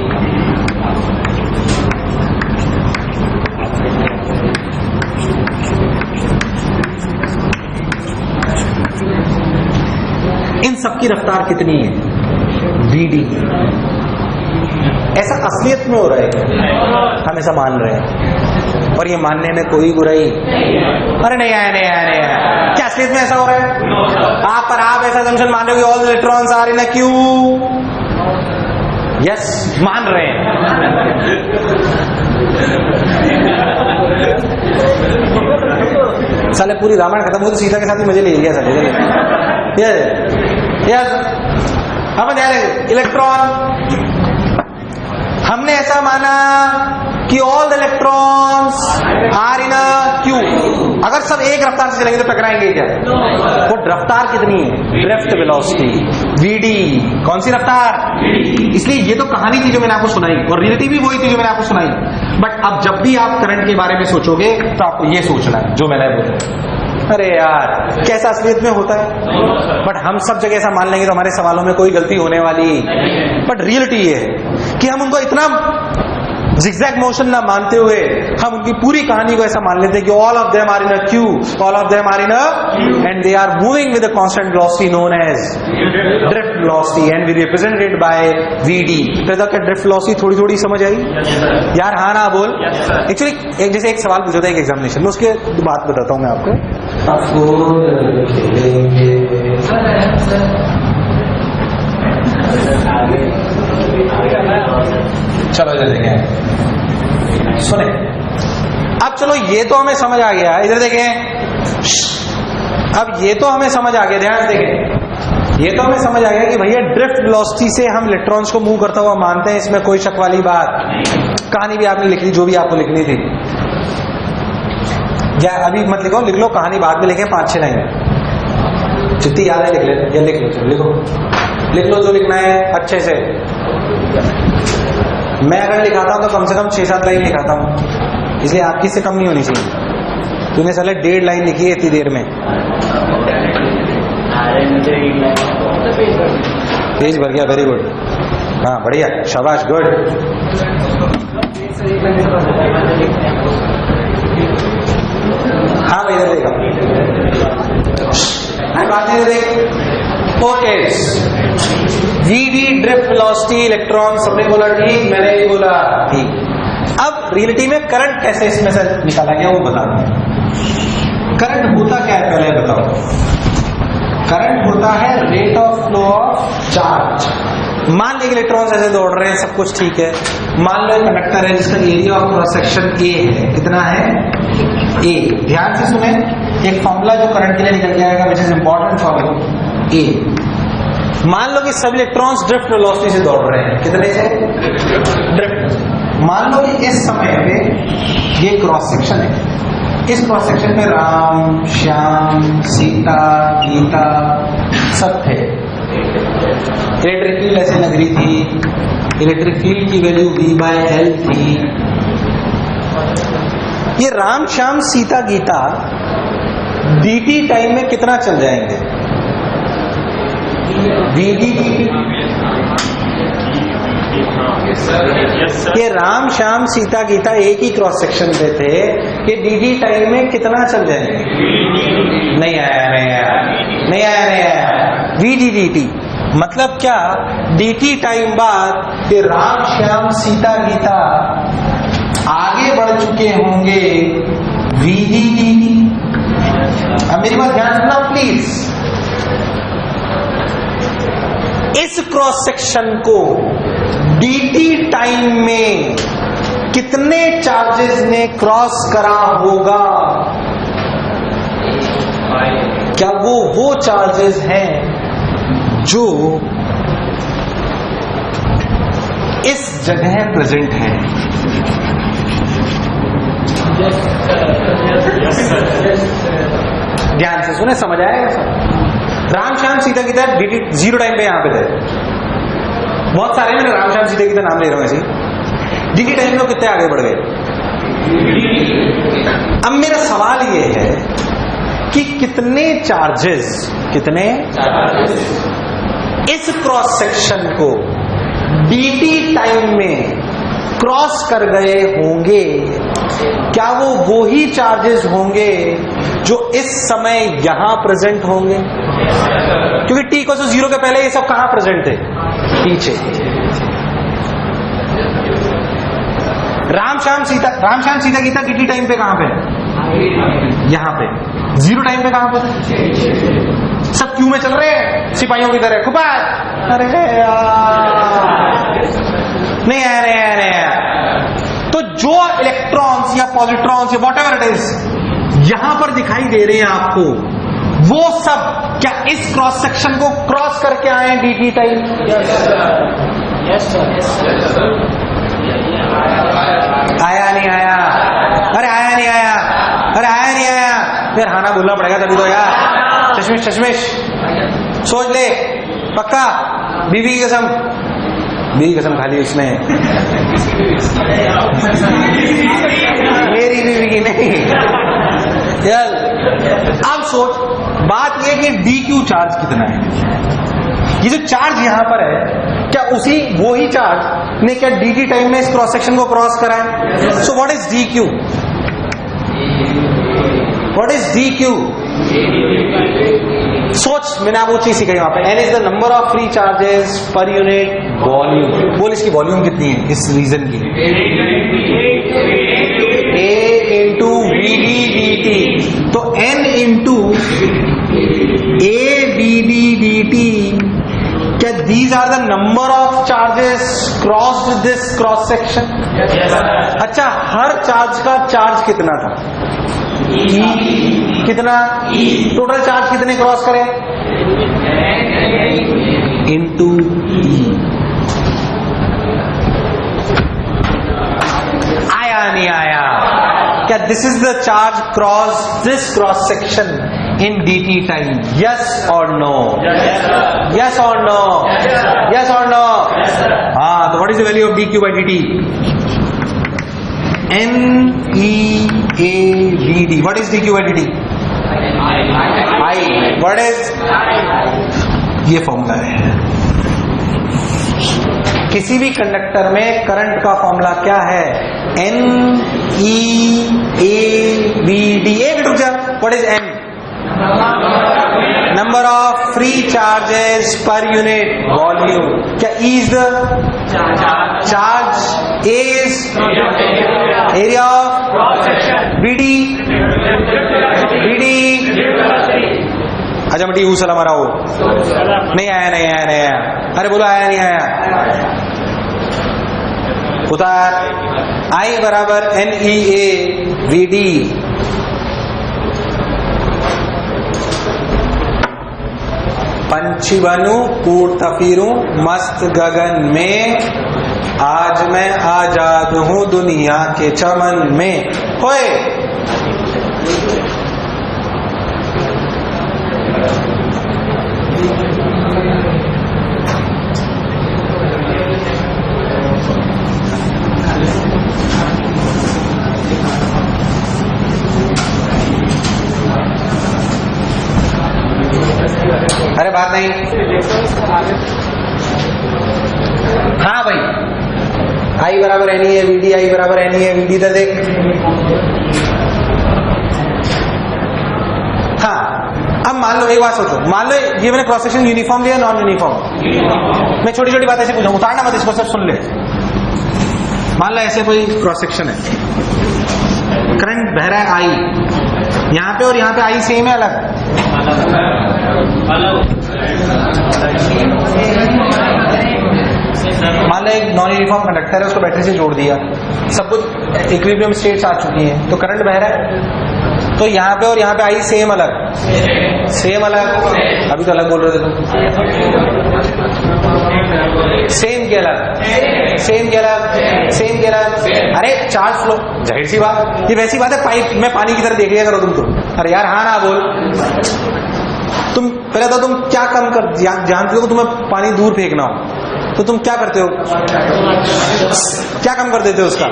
[SPEAKER 1] इन सबकी रफ्तार कितनी है? VD। ऐसा असलियत में हो रहा है, हम ऐसा मान रहे हैं, और ये मानने में कोई बुराई। अरे नहीं आया, नहीं आया, नहीं आया। क्या असलियत में ऐसा हो रहा है? आप ऐसा असम्पशन मान रहे हो, all electrons are in a queue. Yes, मान रहे हैं। साले पूरी रामायण खत्म हो तो सीता के साथ ही मजे ले लिया साले। यस, हम इलेक्ट्रॉन, हमने ऐसा माना कि all the electrons are in a queue. अगर सब एक रफ्तार से चलेंगे तो टकराएंगे क्या? वो रफ्तार कितनी है? Drift velocity, VD। कौन सी रफ्तार? इसलिए ये तो कहानी थी जो मैंने आपको सुनाई, और रियलिटी भी वही थी जो मैंने आपको सुनाई। बट अब जब भी आप करंट के बारे में सोचोगे तो आपको ये सोचना है जो मैंने बोला। अरे यार कैसा असलियत में होता है, बट हम सब जगह ऐसा मान लेंगे तो हमारे सवालों में कोई गलती होने वाली। बट रियलिटी ये है कि हम उनको इतना zigzag मोशन ना मानते हुए हम उनकी पूरी कहानी को ऐसा मान लेते हैं कि all of them are in a queue, all of them are in a and they are moving with a constant velocity known as drift velocity, and we represented by VD। तो क्या ड्रिफ्ट वेलोसिटी थोड़ी थोड़ी समझ आई? यार हाँ ना बोल। एक्चुअली जैसे एक सवाल पूछा था एक एग्जामिनेशन में, उसके बात बताता हूँ मैं आपको। चलो इधर देखें, सुने। अब चलो ये तो हमें समझ आ गया, इधर देखें अब ये तो हमें समझ आ गया, ध्यान देखें, ये तो हमें समझ आ गया कि भैया ड्रिफ्ट वेलोसिटी से हम इलेक्ट्रॉन्स को मूव करता हुआ मानते हैं, इसमें कोई शक वाली बात। कहानी भी आपने लिख ली जो भी आपको लिखनी थी, या अभी मत लिखो, लिख लो कहानी बाद में लिखें 5-6 लाइन, जितनी याद है लिख ले, या लिख लो, लिख लो जो लिखना है अच्छे से। मैं अगर लिखाता हूं तो कम से कम 6-7 लाइन लिखाता हूं, इसलिए आपकी से कम नहीं होनी चाहिए। तूने साले 1.5 लाइन लिखी है इतनी देर में। पेज भर गया, वेरी गुड, हाँ बढ़िया, शाबाश, गुड। हाँ भाई इधर देखा, बात नहीं देख। Okay, V D drift velocity electron, सबने बोला ठीक, मैंने भी बोला ठीक। अब रियलिटी में करंट कैसे इसमें से निकाला गया वो बता दो। करंट होता क्या है पहले बताओ। करंट होता है rate of flow of charge. मान लीजिए इलेक्ट्रॉन्स ऐसे दौड़ रहे हैं, सब कुछ ठीक है। मान लो कंडक्टर है जिसका area of cross section A है, कितना है, ए। ध्यान से सुने, एक फॉर्मूला जो करंट के लिए निकल के आएगा, which is important for you, A. मान लो कि सब इलेक्ट्रॉन्स ड्रिफ्ट वेलोसिटी से दौड़ रहे हैं, कितने से, ड्रिफ्ट। मान लो कि इस समय पे ये क्रॉस सेक्शन है, इस क्रॉस सेक्शन में राम, श्याम, सीता, गीता सब थे। इलेक्ट्रिक फील्ड ऐसे लग रही थी, इलेक्ट्रिक फील्ड की वैल्यू V/L थी। ये राम, श्याम, सीता, गीता dt टाइम में कितना चल जाएंगे, VD। ये राम, श्याम, सीता, गीता एक ही क्रॉस सेक्शन पे थे, ये dt टाइम में कितना चल जाएंगे, नहीं आया, VD/dt मतलब क्या, dt टाइम बाद ये राम, श्याम, सीता, गीता आगे बढ़ चुके होंगे VD/dt। अब मेरी बात ध्यान रखना प्लीज, इस क्रॉस सेक्शन को dt टाइम में कितने चार्जेस ने क्रॉस करा होगा, क्या वो चार्जेस हैं जो इस जगह प्रेजेंट है। ध्यान से सुने, समझ आएगा सब। राम, श्याम, सीता, गीता dt 0 टाइम पे यहां पे थे, बहुत सारे, मैंने राम, श्याम, सीता, गीता नाम ले रहा हूं ऐसे। dt टाइम में कितने आगे बढ़ गए। अब मेरा सवाल ये है कि कितने चार्जेस इस क्रॉस सेक्शन को dt टाइम में क्रॉस कर गए होंगे, क्या वो ही चार्जेस होंगे जो इस समय यहां प्रेजेंट होंगे, क्योंकि t को 0 के पहले ये सब कहां प्रेजेंट थे, पीछे। राम, श्याम, सीता, गीता dt टाइम पे कहां पे, यहां पे। 0 टाइम पे कहां पे, सब क्यू में चल रहे हैं सिपाहियों की तरह, खुपात। अरे नहीं आया। तो जो इलेक्ट्रॉन्स या पॉजिट्रॉन्स या व्हाटएवर इट इज यहां पर दिखाई दे रहे हैं आपको, वो सब क्या इस क्रॉस सेक्शन को क्रॉस करके आए dt टाइम। Yes sir. आया नहीं आया, अरे आया नहीं आया, फिर हाना बोलना पड़ेगा तभी तो यार। चश्मिश सोच ले, पक्का, बीवी की कसम खा ली उसने, मेरी बीवी की नहीं। चल अब सोच, बात यह कि dq चार्ज कितना है, ये जो चार्ज यहां पर है, क्या वो ही चार्ज ने क्या dt टाइम में इस क्रॉस सेक्शन को क्रॉस करा है। सो व्हाट इज dq, सोच, मैंने आपको चीज सिखाई वहां पे, n is the number of free charges पर यूनिट वॉल्यूम। बोल इसकी वॉल्यूम कितनी है इस रीजन की, a इंटू VD/dt, तो n इंटू ABD/dt, क्या these are the number of charges crossed this cross section? अच्छा, हर चार्ज का चार्ज कितना था, E, कितना टोटल चार्ज कितने क्रॉस करें इनटू आया नहीं आया क्या? This is the charge cross this cross section in dt time, yes और नो? यस और नो? यस और नो? हाँ, तो what is the value of dq by dt? NEAVD. What is dq by dt? I. What is? ये फॉर्मूला है। किसी भी कंडक्टर में करंट का फॉर्मूला क्या है? NEAVD। एक रुक जा, what is N? Number of free charges पर यूनिट वॉल्यूम। क्या E is the charge, A is area of, BD अच्छा बेटी ऊ सलाम रहा हो, नहीं आया नहीं आया नहीं आया, अरे बोलो आया नहीं आया, उतार। I बराबर NEAVD। पंछी बनूं उड़ता फिरूं मस्त गगन में, आज मैं आजाद हूं दुनिया के चमन में। होए अरे बात नहीं, हाँ भाई, I बराबर NEAVD, I बराबर NEAVD इधर देख। हाँ, अब मान लो एक बात सोचो, मान लो ये मैंने क्रॉस सेक्शन यूनिफॉर्म लिया नॉन यूनिफॉर्म? मैं छोटी छोटी बातें ऐसे पूछूं, उतारना मत इसको, सब सुन ले। मान लो ऐसे कोई क्रॉस सेक्शन है, करंट बह रहा है I यहाँ पे और यहाँ पे I सेम है अलग? मान लो एक नॉन यूनिफॉर्म कंडक्टर है, उसको बैटरी से जोड़ दिया, सब कुछ इक्विलिब्रियम स्टेट्स आ चुकी हैं, तो करंट बह रहा है, तो यहाँ पे और यहाँ पे आई सेम अलग? सेम अलग? अभी तो अलग बोल रहे थे तुम। सेम के अलग, सेम के अलग, सेम के अलग। अरे चार्ज फ्लो, जाहिर सी बात, ये वैसी बात है पाइप में पानी की तरह देख लिया करो तुम तो। अरे यार हाँ ना बोल, तुम पहले तो तुम क्या कम कर जानते हो, तुम्हें पानी दूर फेंकना हो तो तुम क्या करते हो? क्या कम कर देते हो उसका?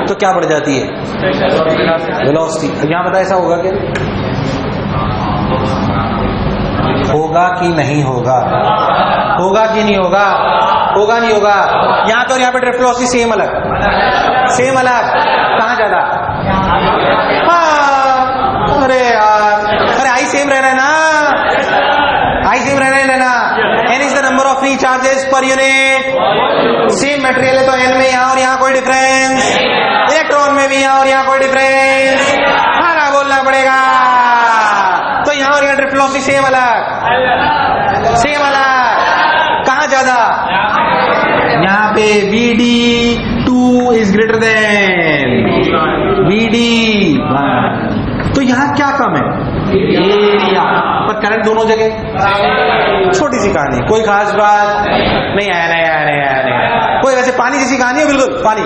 [SPEAKER 1] तो क्या बढ़ जाती है? वेलोसिटी। यहाँ बता ऐसा होगा क्या? होगा कि नहीं होगा? होगा कि नहीं होगा? होगा नहीं होगा? यहाँ पे और यहाँ पे ड्रिफ्ट वेलोसिटी सेम अलग? सेम अलग? कहाँ ज्यादा? हाँ, अरे यार, अरे आई सेम रह रहा है ना, आई सेम रहना ना। N is the number of free charges per unit. Same material है तो N में यहाँ और यहाँ कोई डिफरेंस, इलेक्ट्रॉन में भी यहाँ और यहाँ कोई डिफरेंस, हाँ ना बोलना पड़ेगा। तो यहाँ और यहाँ ड्रिफ्ट वेलोसिटी सेम अलग? सेम अलग? कहाँ ज्यादा? यहाँ पे VD2 is greater than VD1, तो यहाँ क्या कम है? एरिया। पर करंट दोनों जगह। छोटी सी कहानी, कोई खास बात नहीं आया, नहीं आया, नहीं आया, नहीं आया। कोई वैसे पानी जैसी कहानी है बिल्कुल। पानी,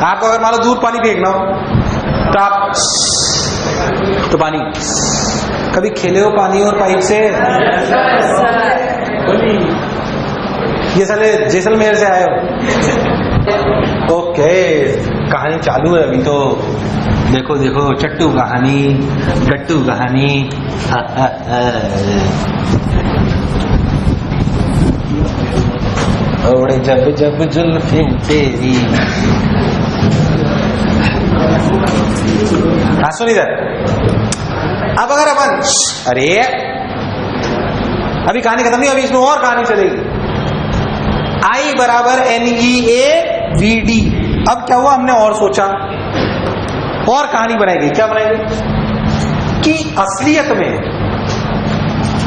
[SPEAKER 1] आपको अगर मान लो दूर पानी फेंकना हो तो आप तो पानी, कभी खेले हो पानी और पाइप से? ये साले जैसलमेर से आए हो? ओके, कहानी चालू है अभी तो। देखो देखो, चट्टू कहानी, गट्टू कहानी। और जब जब जुल्फे तेरी। हाँ सुन इधर, अब अगर अपन, अरे अभी कहानी खत्म नहीं, अभी इसमें और कहानी चलेगी। I बराबर NEAVD। अब क्या हुआ, हमने और सोचा और कहानी बनाएगी। क्या बनाएगी कि असलियत में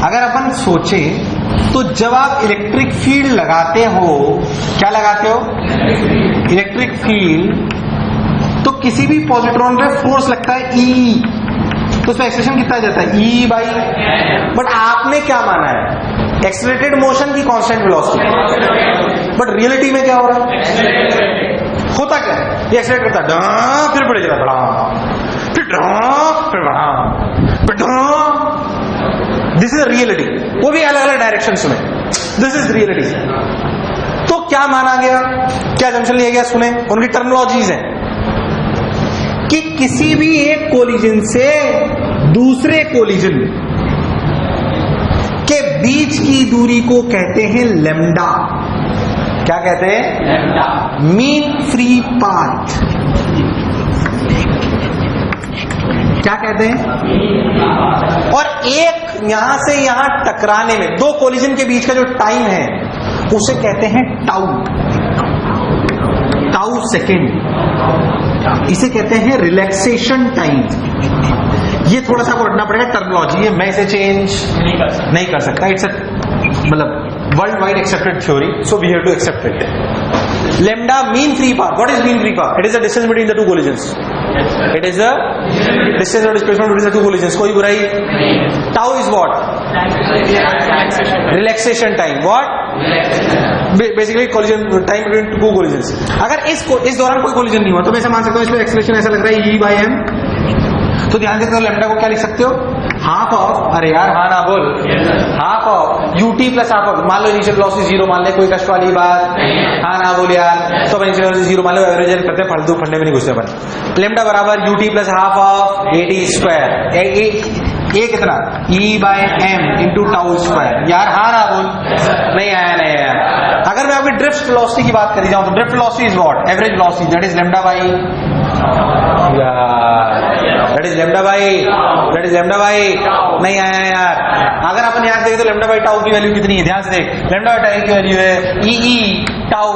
[SPEAKER 1] अगर अपन सोचे तो जब आप इलेक्ट्रिक फील्ड लगाते हो, क्या लगाते हो? इलेक्ट्रिक फील्ड, तो किसी भी पॉजिट्रॉन पे फोर्स लगता है E। तो उसमें एक्सेलरेशन कितना जाता है E बाई, बट आपने क्या माना है एक्सेलरेटेड मोशन की कांस्टेंट वेलोसिटी, बट रियलिटी में क्या हो रहा है, होता क्या है ये एक्सेलरेट करता है फिर बढ़ जाता है, फिर दिस इज रियलिटी, वो भी अलग अलग डायरेक्शंस में, दिस इज रियलिटी। तो क्या माना गया, क्या जंक्शन लिया गया, सुने उनकी टर्मिनोलॉजीज हैं कि किसी भी एक कोलिजन से दूसरे कोलिजन के बीच की दूरी को कहते हैं लैम्डा। क्या कहते हैं, लैम्डा, मीन फ्री पाथ। क्या कहते हैं, और एक यहां से यहां टकराने में दो कोलिजन के बीच का जो टाइम है उसे कहते हैं टाउ, टाउ सेकेंड, इसे कहते हैं रिलैक्सेशन टाइम। ये थोड़ा सा आपको रखना पड़ेगा टर्मिनोलॉजी है, मैं इसे चेंज नहीं कर सकता, इट्स मतलब world wide accepted theory, so we have to accept it. Lambda mean free path, what is mean free path, it is the distance between the two collisions, it is the distance और displacement between the two collisions, कोई बुराई। Tau is what, relaxation time, what basically collision time between two collisions. अगर इस दौरान कोई कोलिजन नहीं हुआ तो मैं ऐसा मान सकता हूं इसमें एक्सेलरेशन ऐसा लग रहा है E बाई एम, तो ध्यान से लैम्डा को क्या लिख सकते हो, हाफ ऑफ, अरे यार हाँ ना बोल, half of UT plus half of, मान लो इनिशियल वेलोसिटी 0 मान ले, कोई कष्ट वाली बात, हाँ ना बोल यार, तो इनिशियल वेलोसिटी 0 मान लो, एवरेज करते हैं, फालतू फंडे में नहीं घुसते अपन। लैम्डा बराबर ut plus half of at square, ये कितना E by M into tau square, यार हाँ ना बोल, नहीं आया नहीं आया। अगर मैं आपकी ड्रिफ्ट वेलोसिटी की बात करी जाऊं तो drift velocity is what, average velocity, that is lambda by, that is lambda by, that is lambda by, नहीं आया यार। अगर अपन यहाँ देखें तो लैम्डा बाई टाउ की वैल्यू कितनी है, ध्यान से देख, लैम्डा बाई टाउ की वैल्यू है ई टाउ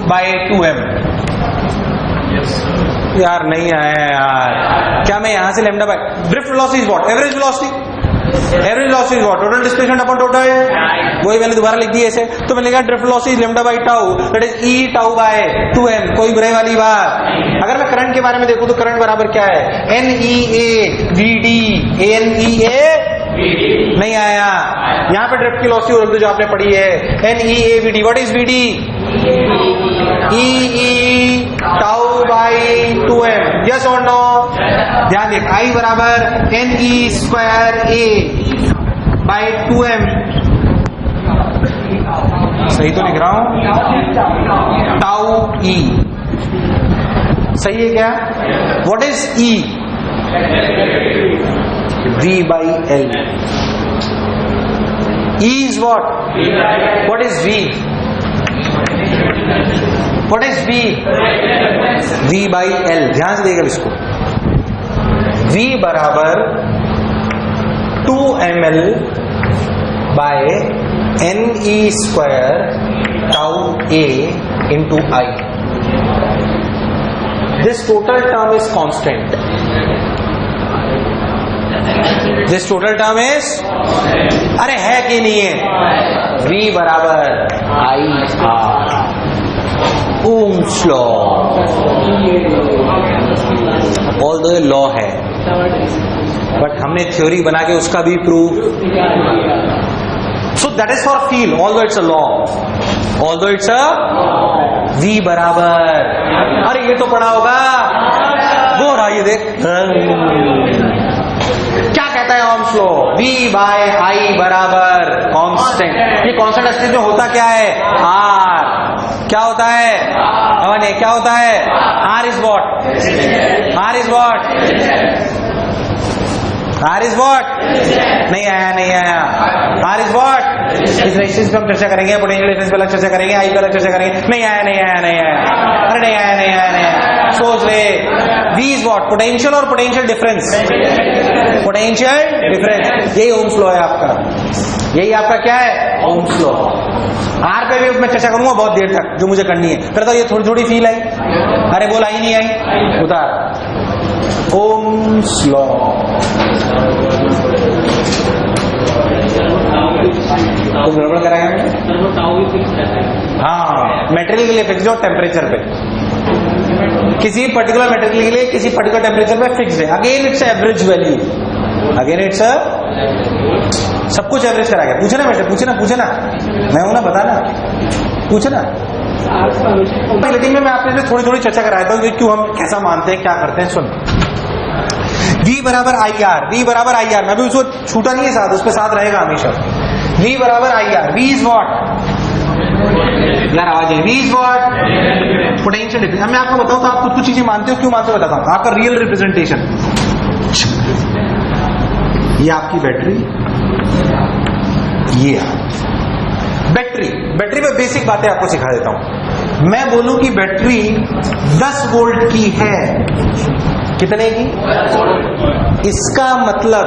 [SPEAKER 1] बाई 2m, यार नहीं आया यार। क्या मैं यहां से lambda by, drift velocity is what, average velocity, average velocity is what, total displacement upon total, वही मैंने दोबारा लिख दी ऐसे, तो मैंने लिखा drift velocity is lambda by tau, that is e tau by 2m, कोई बुराई वाली बात। अगर मैं करंट के बारे में देखूं तो करंट बराबर क्या है, NEA VD, NEA नहीं आया। यहां पे ड्रिफ्ट की वेलोसिटी और जो आपने पढ़ी है NEA VD, what is VD, E tau by 2m, yes और नो, ध्यान देख, I बराबर NE square A by 2m, सही तो लिख रहा हूं, टाउ E सही है क्या, what is E, V by L, E is what is V, what is V, V by L, ध्यान से देखिए इसको, V बराबर 2ml by NE square tau A into I, this total term is constant, this total term is, अरे है कि नहीं है, V बराबर I R, Ohm's law, although ये लॉ है बट हमने थ्योरी बना के उसका भी prove, so that is for feel, although it's a law, although it's a V बराबर, अरे ये तो पढ़ा होगा, वो रहा ये देख, क्या कहता है Ohm's law, V by I बराबर कांस्टेंट, ये कांस्टेंट अस्तित्व में होता क्या है, R, क्या होता है, अवने क्या होता है, R is what, R is what, R is what, नहीं आया नहीं आया, R is what, इस रेजिस्टेंस पे हम चर्चा करेंगे, पोटेंशियल डिफरेंस पे अलग चर्चा करेंगे, I पे अलग चर्चा करेंगे, नहीं आया नहीं आया नहीं आया, अरे नहीं आया नहीं आया नहीं आया, सोच ले, V is what, पोटेंशियल और पोटेंशियल डिफरेंस, पोटेंशियल डिफरेंस, यही ओम्स लॉ है आपका, यही आपका क्या है, ओम्स लॉ। आर पे भी मैं चर्चा करूंगा बहुत देर तक, जो मुझे करनी है, फिर तो ये थोड़ी थोड़ी फील आई, अरे बोल आई नहीं आई, उतार, ओम्स लॉ, तो गड़बड़ कराएंगे, हाँ मेटेरियल के लिए फिक्स हो, टेम्परेचर पे, किसी पर्टिकुलर मेटेरियल के लिए किसी पर्टिकुलर टेम्परेचर पे फिक्स है, again it's average value, again it's सब कुछ एवरेज करा गया। पूछे ना मेरे से, पूछे ना, मैं हूं ना, बताना, पूछे ना। रिलेटिव में मैं आपने थोड़ी थोड़ी चर्चा कराया था कि क्यों हम कैसा मानते हैं, क्या करते हैं। सुन, V बराबर आई आर, मैं भी उसको छूटा नहीं है साथ, उसके साथ रहेगा हमेशा। V बराबर I R, V is what यार, आवाज है, V is what potential difference. मैं आपको बताऊं तो आप कुछ चीजें मानते हो, क्यों मानते हो बताता हूं। आपका रियल रिप्रेजेंटेशन, ये आपकी बैटरी, ये बैटरी में बेसिक बातें आपको सिखा देता हूं। मैं बोलूं कि बैटरी 10 वोल्ट की है, कितने की? इसका मतलब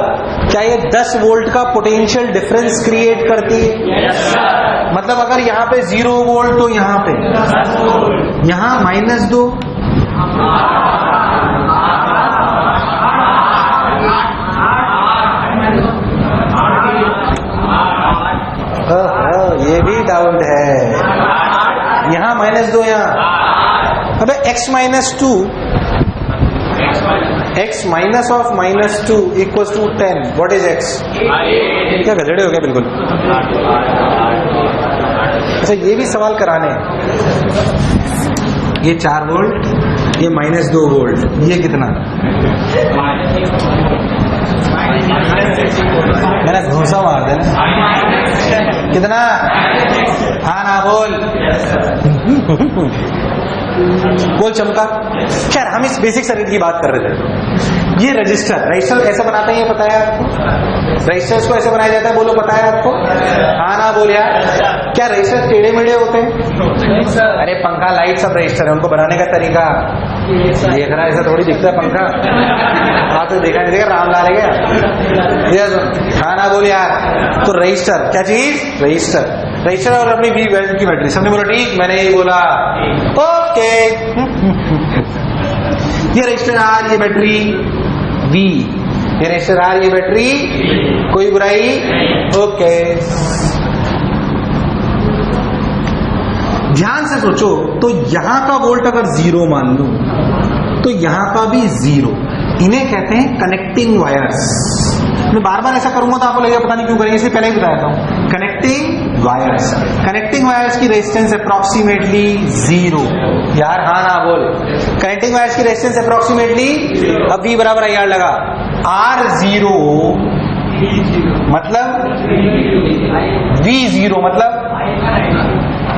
[SPEAKER 1] क्या ये 10 वोल्ट का पोटेंशियल डिफरेंस क्रिएट करती है? मतलब अगर यहां पे 0 वोल्ट तो यहां पे, यहां -2, ये भी डाउट है, यहां -2, यहां अबे x - 2, x minus of -2 equals to 10। What is x? क्या गधेड़े हो गया बिल्कुल। अच्छा, ये भी सवाल कराने, ये 4 वोल्ट, ये -2 वोल्ट, ये कितना? मैंने घूसा मार देना, कितना? हाँ ना बोल चमका। खैर, हम इस बेसिक सर्किट की बात कर रहे थे। ये रजिस्टर ऐसा बनाते हैं, ये पता है आपको? रजिस्टर्स को ऐसे बनाया जाता है, बोलो पता है आपको? हाँ ना बोल यार। क्या रजिस्टर टेढ़े मेढ़े होते हैं? अरे पंखा, लाइट सब रजिस्टर है, उनको बनाने का तरीका देख रहा है, ऐसा थोड़ी दिखता है पंखा। हाँ तो देखा नहीं, देखा रामलाल है क्या? हाँ ना बोल यार। तो रजिस्टर क्या चीज? रजिस्टर और अपनी V वैल्यू की बैटरी। सबने बोला ठीक, मैंने ये बोला ओके। ये रजिस्टर R, ये बैटरी V, ये रजिस्टर R, ये बैटरी, कोई बुराई? ओके। ध्यान से सोचो, तो यहां का वोल्ट अगर 0 मान लो तो यहां का भी 0। इन्हें कहते हैं कनेक्टिंग वायर्स। मैं बार बार ऐसा करूंगा तो आपको लगेगा पता नहीं क्यों करेंगे, इससे पहले ही बताया था। कनेक्टिंग वायर्स की रेजिस्टेंस अप्रोक्सीमेटली 0। यार हाँ ना बोल। कनेक्टिंग वायर्स की रेजिस्टेंस अप्रोक्सीमेटली, अब V बराबर IR लगा, R0 मतलब V0 मतलब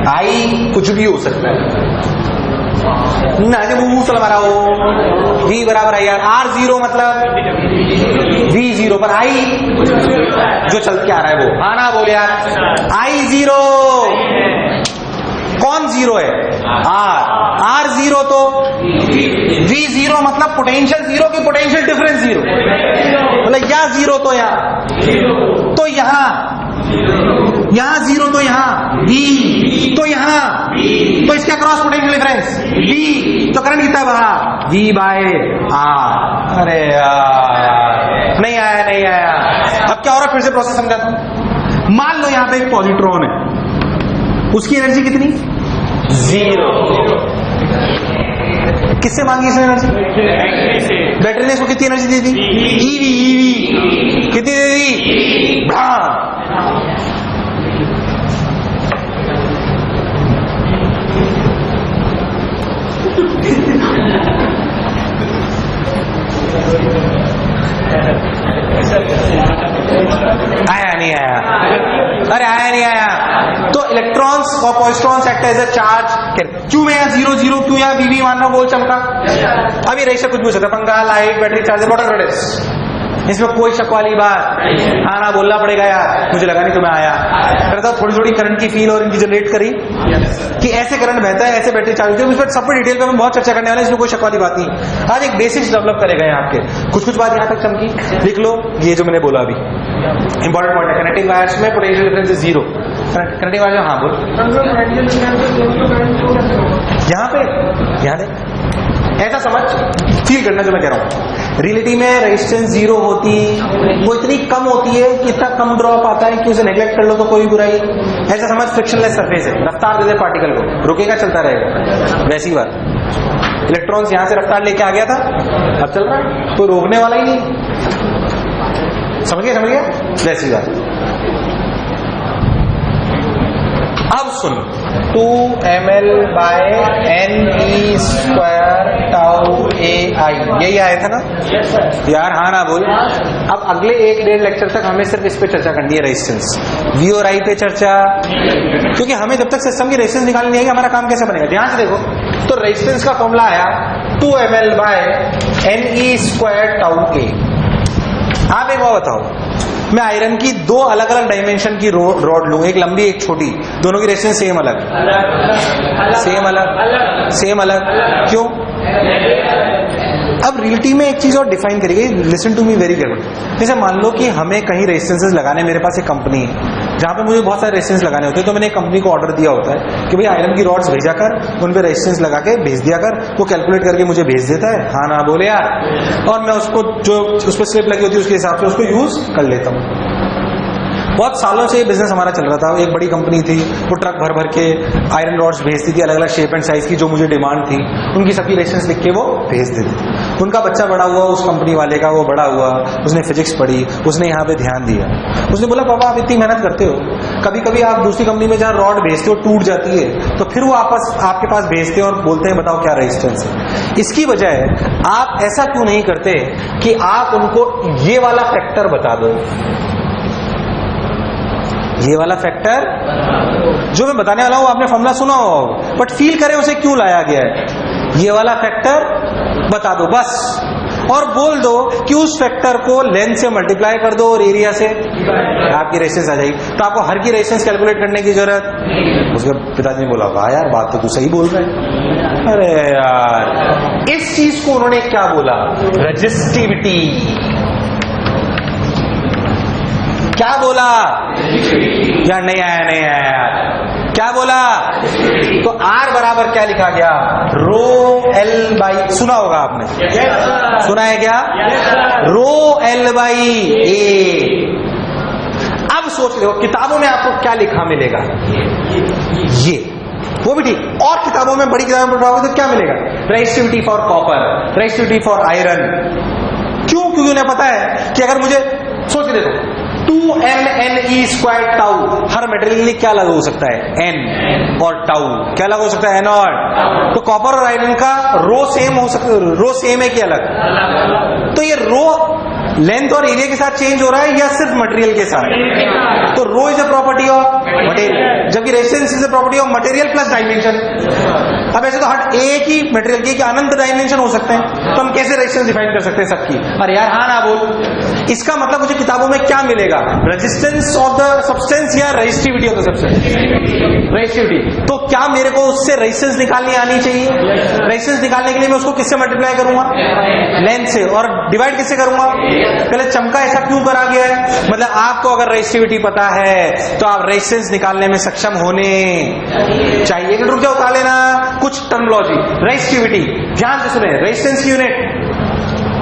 [SPEAKER 1] I कुछ भी हो सकता है ना, जब मुंह से लगा रहा हो। V बराबर IR, R0 मतलब V0 पर I जो चल के आ रहा है वो। हाँ ना बोल यार। I0 कौन 0 है? R0 तो V0 मतलब पोटेंशियल 0 की पोटेंशियल डिफरेंस 0, मतलब यहाँ 0 तो यहाँ, तो यहाँ 0 तो यहाँ, V तो यहाँ, तो इसका क्रॉस पोटेंशियल डिफरेंस V, तो करंट कितना है बाहर? V/R। अरे यार नहीं आया। अब क्या हो रहा है, फिर से प्रोसेस समझाता हूं। मान लो यहाँ पे एक पॉजिट्रॉन है, उसकी एनर्जी कितनी? 0। किससे मांगी इसने एनर्जी? बैटरी ने इसको कितनी एनर्जी दे दी? EV कितनी दे दी? आया नहीं आया? अरे आया नहीं आया। तो इलेक्ट्रॉन्स और positrons act as a charge. क्यों मैं यहाँ 0 क्यों यहाँ VV मान रहा हूँ? बोल चमका। अभी रजिस्टर कुछ भी हो सकता है, पंखा, light, battery, charger, whatever it is, इसमें कोई शक वाली बात। आना बोलना पड़ेगा यार, मुझे लगा नहीं तुम्हें आया। करता थोड़ी करंट की फील और इनकी जनरेट करी कि ऐसे करंट बहता है, ऐसे बैटरी चार्ज होती है। उस पर सब डिटेल पे हम बहुत चर्चा करने वाले हैं, इसमें कोई शक वाली बात नहीं। आज एक बेसिक्स डेवलप करे गए आपके, कुछ बात यहाँ तक चमकी, लिख लो ये जो मैंने बोला अभी इंपॉर्टेंट पॉइंट है। कनेक्टिंग वायर्स में potential difference is 0। Connecting wire, हाँ बोल यहाँ पे, यहाँ देख, ऐसा समझ फील करना जो मैं कह रहा हूं। रियलिटी में रेजिस्टेंस 0 होती, वो इतनी कम होती है कि इतना कम ड्रॉप आता है कि उसे नेग्लेक्ट कर लो तो कोई बुराई। ऐसा समझ फ्रिक्शनलेस सरफेस है, रफ्तार दे दे पार्टिकल को, रुकेगा चलता रहेगा। वैसी बात, इलेक्ट्रॉन्स यहां से रफ्तार लेके आ गया था, अब चल रहा है, कोई रोकने वाला ही नहीं। समझ गया? वैसी बात। अब सुन, 2ml/ne² tau ai, यही आया था ना यार? हाँ ना बोल। अब अगले 1-1.5 लेक्चर तक हमें सिर्फ इस पे चर्चा करनी है, रेजिस्टेंस, वी और आई पे चर्चा, क्योंकि हमें जब तक सिस्टम की रेजिस्टेंस निकालनी नहीं आएगी हमारा काम कैसे बनेगा? ध्यान से देखो, तो रेजिस्टेंस का फॉर्मूला आया 2ml/ne² tau a। आप एक बात बताओ, मैं आयरन की 2 अलग अलग डायमेंशन की रॉड लूं, एक लंबी एक छोटी, दोनों की रेजिस्टेंस सेम अलग, सेम अलग, क्यों? अब रियलिटी में एक चीज और डिफाइन करिए, listen to me very careful. जैसे मान लो कि हमें कहीं रेजिस्टेंसेस लगाने, मेरे पास एक कंपनी है जहां पे मुझे बहुत सारे रेजिस्टेंस लगाने होते हैं, तो मैंने एक कंपनी को ऑर्डर दिया होता है कि भाई आयरन की रॉड्स भेजा कर, उन पे रेजिस्टेंस लगा के भेज दिया कर, वो कैलकुलेट करके मुझे भेज देता है, हाँ ना बोले यार, और मैं उसको जो उस पर स्लिप लगी होती है उसके हिसाब से उसको यूज कर लेता हूँ। बहुत सालों से ये बिजनेस हमारा चल रहा था। एक बड़ी कंपनी थी, वो ट्रक भर भर के आयरन रॉड्स भेजती थी, अलग अलग शेप एंड साइज की, जो मुझे डिमांड थी, उनकी सबकी रेजिस्टेंस लिख के वो भेज देती थी। उनका बच्चा बड़ा हुआ, उस कंपनी वाले का वो बड़ा हुआ, उसने फिजिक्स पढ़ी, उसने यहाँ पे ध्यान दिया, उसने बोला पापा आप इतनी मेहनत करते हो, कभी कभी आप दूसरी कंपनी में जहाँ रॉड भेजते हो टूट जाती है, तो फिर वो आपके पास भेजते हैं और बोलते हैं बताओ क्या रेजिस्टेंस है। इसकी बजाय आप ऐसा क्यों नहीं करते कि आप उनको ये वाला फैक्टर बता दो, ये वाला फैक्टर जो मैं बताने वाला हूं, आपने फॉर्मूला सुना हो, बट फील करें उसे क्यों लाया गया है। ये वाला फैक्टर बता दो बस, और बोल दो कि उस फैक्टर को लेंथ से मल्टीप्लाई कर दो और एरिया से, आपकी रेजिस्टेंस आ जाएगी। तो आपको हर की रेजिस्टेंस कैलकुलेट करने की जरूरत। उसके पिताजी ने बोला वाह यार, बात तो तू सही बोल रहा है। अरे यार, इस चीज को उन्होंने क्या बोला? रेजिस्टिविटी। क्या बोला? यार नहीं आया, क्या बोला? तो R बराबर क्या लिखा गया? रो L बाई, सुना होगा आपने, सुना है क्या? रो L बाई A। अब सोच लो किताबों में आपको क्या लिखा मिलेगा, ये वो भी ठीक, और किताबों में, बड़ी किताबों में पढ़ाओगे तो क्या मिलेगा? Resistivity for copper, resistivity for iron. क्यों? क्योंकि उन्हें पता है कि अगर मुझे, सोच देखो, 2mne² टाउ, हर मेटेरियल में क्या लगा हो सकता है? n, और टाउ क्या लगा हो सकता है? n और। तो कॉपर और आयरन का रो सेम हो सकता है, रो सेम है कि अलग? तो ये रो लेंथ और एरिया के साथ चेंज हो रहा है या सिर्फ मटेरियल के साथ? तो rho is a property of material, जबकि resistance is a property of material plus dimension. अब ऐसे तो हर एक ही मटेरियल के अनंत डायमेंशन हो सकते हैं, तो हम कैसे रेजिस्टेंस डिफाइन कर सकते हैं सबकी? अरे यार हाँ ना बोल। इसका मतलब मुझे किताबों में क्या मिलेगा? रेजिस्टेंस ऑफ द सब्सटेंस या resistivity of the substance? Resistivity. तो क्या मेरे को उससे रेजिस्टेंस निकालनी आनी चाहिए? रेजिस्टेंस निकालने के लिए मैं उसको किससे मल्टीप्लाई करूंगा? लेंथ से। और डिवाइड किससे करूंगा? पहले चमका ऐसा क्यों करा गया है? मतलब आपको अगर रेजिस्टिविटी पता है तो आप रेजिस्टेंस निकालने में सक्षम होने चाहिए। रुक जाओ, उतार लेना कुछ टर्मिनोलॉजी। रेजिस्टिविटी ध्यान से सुने, रेजिस्टेंस की यूनिट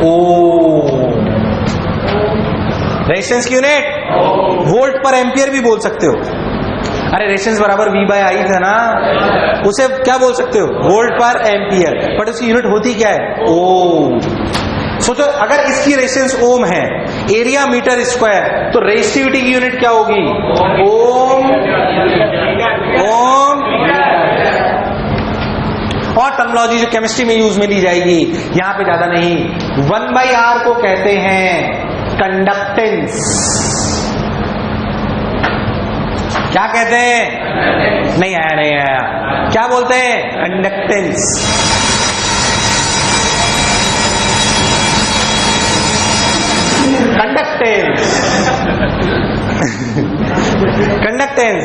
[SPEAKER 1] ओम, रेजिस्टेंस की यूनिट वोल्ट पर एम्पियर भी बोल सकते हो। अरे रेजिस्टेंस बराबर V/I था ना, उसे क्या बोल सकते हो? वोल्ट पर एम्पियर, बट उसकी यूनिट होती क्या है? ओम। सोचो अगर इसकी रेजिस्टेंस ओम है, एरिया मीटर स्क्वायर, तो रेजिस्टिविटी की यूनिट क्या होगी? ओम। ओम। और टर्मिनोलॉजी जो केमिस्ट्री में यूज में ली जाएगी, यहां पे ज्यादा नहीं, 1/R को कहते हैं कंडक्टेंस। क्या कहते हैं? नहीं आया, क्या बोलते हैं? कंडक्टेंस। कंडक्टेंस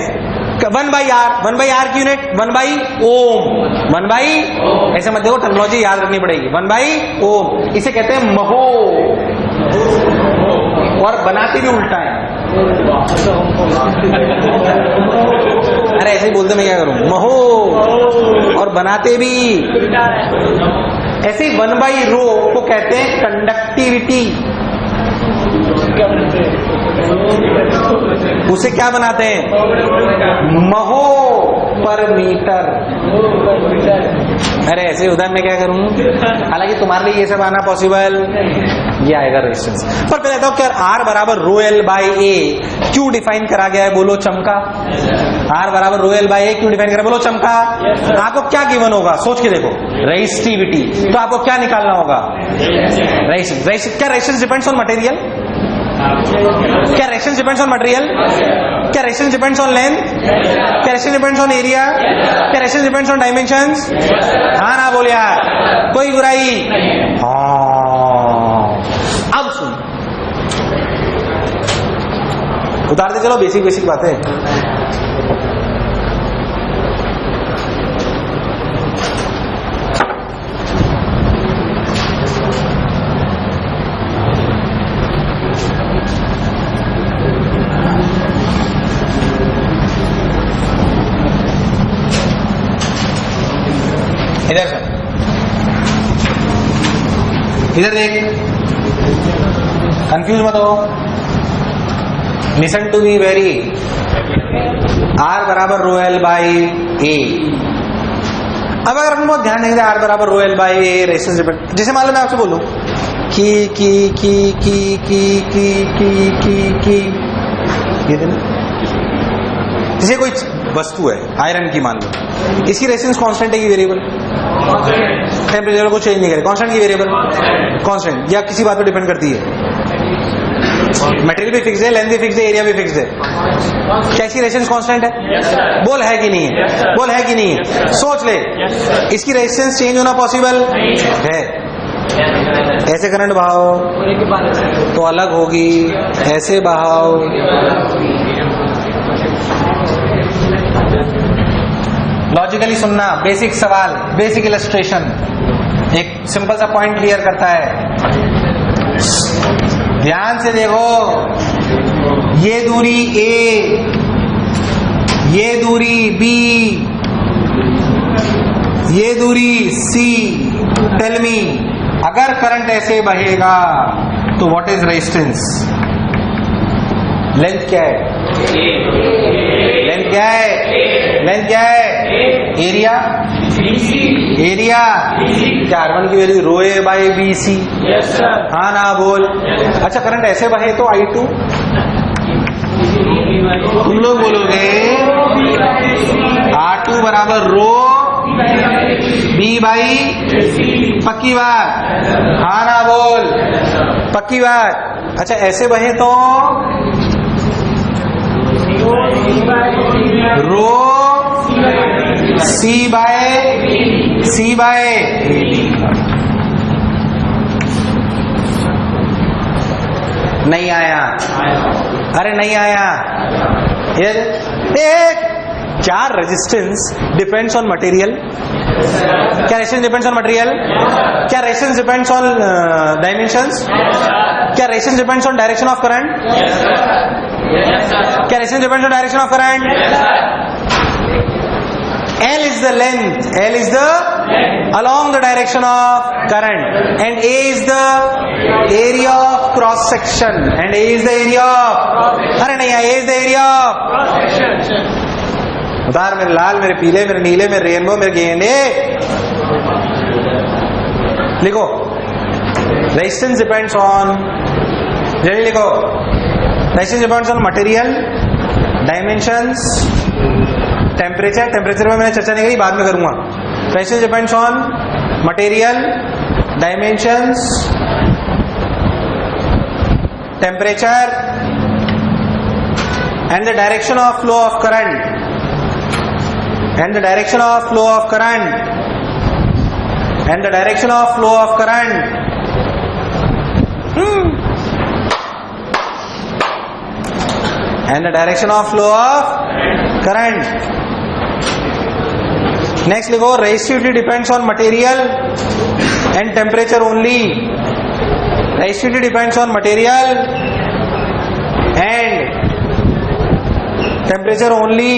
[SPEAKER 1] 1/R, 1/R की यूनिट 1/ओम, 1/ओम। ऐसे मत देखो, टर्मिनोलॉजी याद रखनी पड़ेगी। 1/ओम, इसे कहते हैं महो, और बनाते भी उल्टा है। अरे ऐसे ही बोलते, मैं क्या करूं? महो, और बनाते भी ऐसे ही। 1/रो को कहते हैं कंडक्टिविटी। उसे क्या बनाते हैं? महो, पर मीटर। अरे ऐसे उधर मैं क्या करूं, हालांकि तुम्हारे लिए ये सब आना पॉसिबल, ये आएगा रेजिस्टेंस। पर पहले बताओ क्या R बराबर रो एल बाई ए क्यों डिफाइन करा गया है, बोलो चमका। R बराबर रो एल बाई ए क्यों डिफाइन करा, बोलो चमका। आपको क्या गिवन होगा, सोच के देखो, रेजिस्टिविटी, तो आपको क्या निकालना होगा, रेजिस्टेंस। क्या रेजिस्टेंस डिपेंड्स ऑन मटेरियल, क्या रेजिस्टेंस डिपेंड्स ऑन मटेरियल, क्या रेजिस्टेंस डिपेंड्स ऑन लेंथ, क्या रेजिस्टेंस डिपेंड्स ऑन एरिया, क्या रेजिस्टेंस डिपेंड्स ऑन डायमेंशंस। हाँ ना बोल यार, कोई बुराई। हाँ अब सुन, उतारते चलो बेसिक बेसिक बातें। इधर से, इधर देख, कंफ्यूज मत हो, listen to me very. R बराबर रो एल बाई ए। अब अगर अपन बहुत ध्यान देंगे, R बराबर rho L by A resistance depend, जैसे मान लो मैं आपसे बोलूं की ये देना, जैसे कोई वस्तु है आयरन की, मान लो इसकी रेजिस्टेंस कांस्टेंट है कि वेरिएबल, टेम्परेचर को चेंज नहीं करे, कांस्टेंट की वेरिएबल, कांस्टेंट, या किसी बात पर डिपेंड करती है, मटेरियल भी फिक्स है, लेंथ भी फिक्स है, एरिया भी फिक्स है, क्या इसकी रेजिस्टेंस कांस्टेंट है, बोल है कि नहीं है, बोल है कि नहीं है, सोच ले, इसकी रेजिस्टेंस चेंज होना पॉसिबल है। ऐसे करंट बहाओ तो अलग होगी, ऐसे बहाओ लॉजिकली सुनना, बेसिक सवाल, बेसिक इलस्ट्रेशन, एक सिंपल सा पॉइंट क्लियर करता है। ध्यान से देखो, ये दूरी A, ये दूरी B, ये दूरी C। टेल मी, अगर करंट ऐसे बहेगा तो व्हाट इज रेजिस्टेंस, लेंथ क्या है, लेंथ क्या है, लेंथ क्या है, एरिया, एरिया क्या R1 की value rho A by B C. हाँ ना बोल। अच्छा करंट ऐसे बहे तो I2, तुम लोग बोलोगे R2 बराबर रो बी बाई, पक्की बात, हाँ ना बोल, पक्की बात। अच्छा ऐसे बहे तो रो सी बाय नहीं आया, अरे नहीं आया। ये क्या रेजिस्टेंस डिपेंड्स ऑन मटेरियल, क्या रेजिस्टेंस डिपेंड्स ऑन मटेरियल, क्या रेजिस्टेंस डिपेंड्स ऑन डायमेंशंस, क्या resistance depends on direction of current, क्या resistance depends on direction of current. L is the length, L is the along the direction of current, and A is the area of cross section, and A is the area of, अरे नहीं A is the area of cross section। उतार मेरे लाल, मेरे पीले, मेरे नीले, मेरे रेनबो, मेरे गेंदे, लिखो रेजिस्टेंस डिपेंड्स ऑन, जल्दी लिखो, resistance depends on material, dimensions, temperature, temperature में मैंने चर्चा नहीं करी, बाद में करूंगा। Resistance depends on material, dimensions, temperature and the direction of flow of current, and the direction of flow of current, and the direction of flow of current. And the direction of flow of current. Next लिखो, resistivity depends on material and temperature only, resistivity depends on material and temperature only.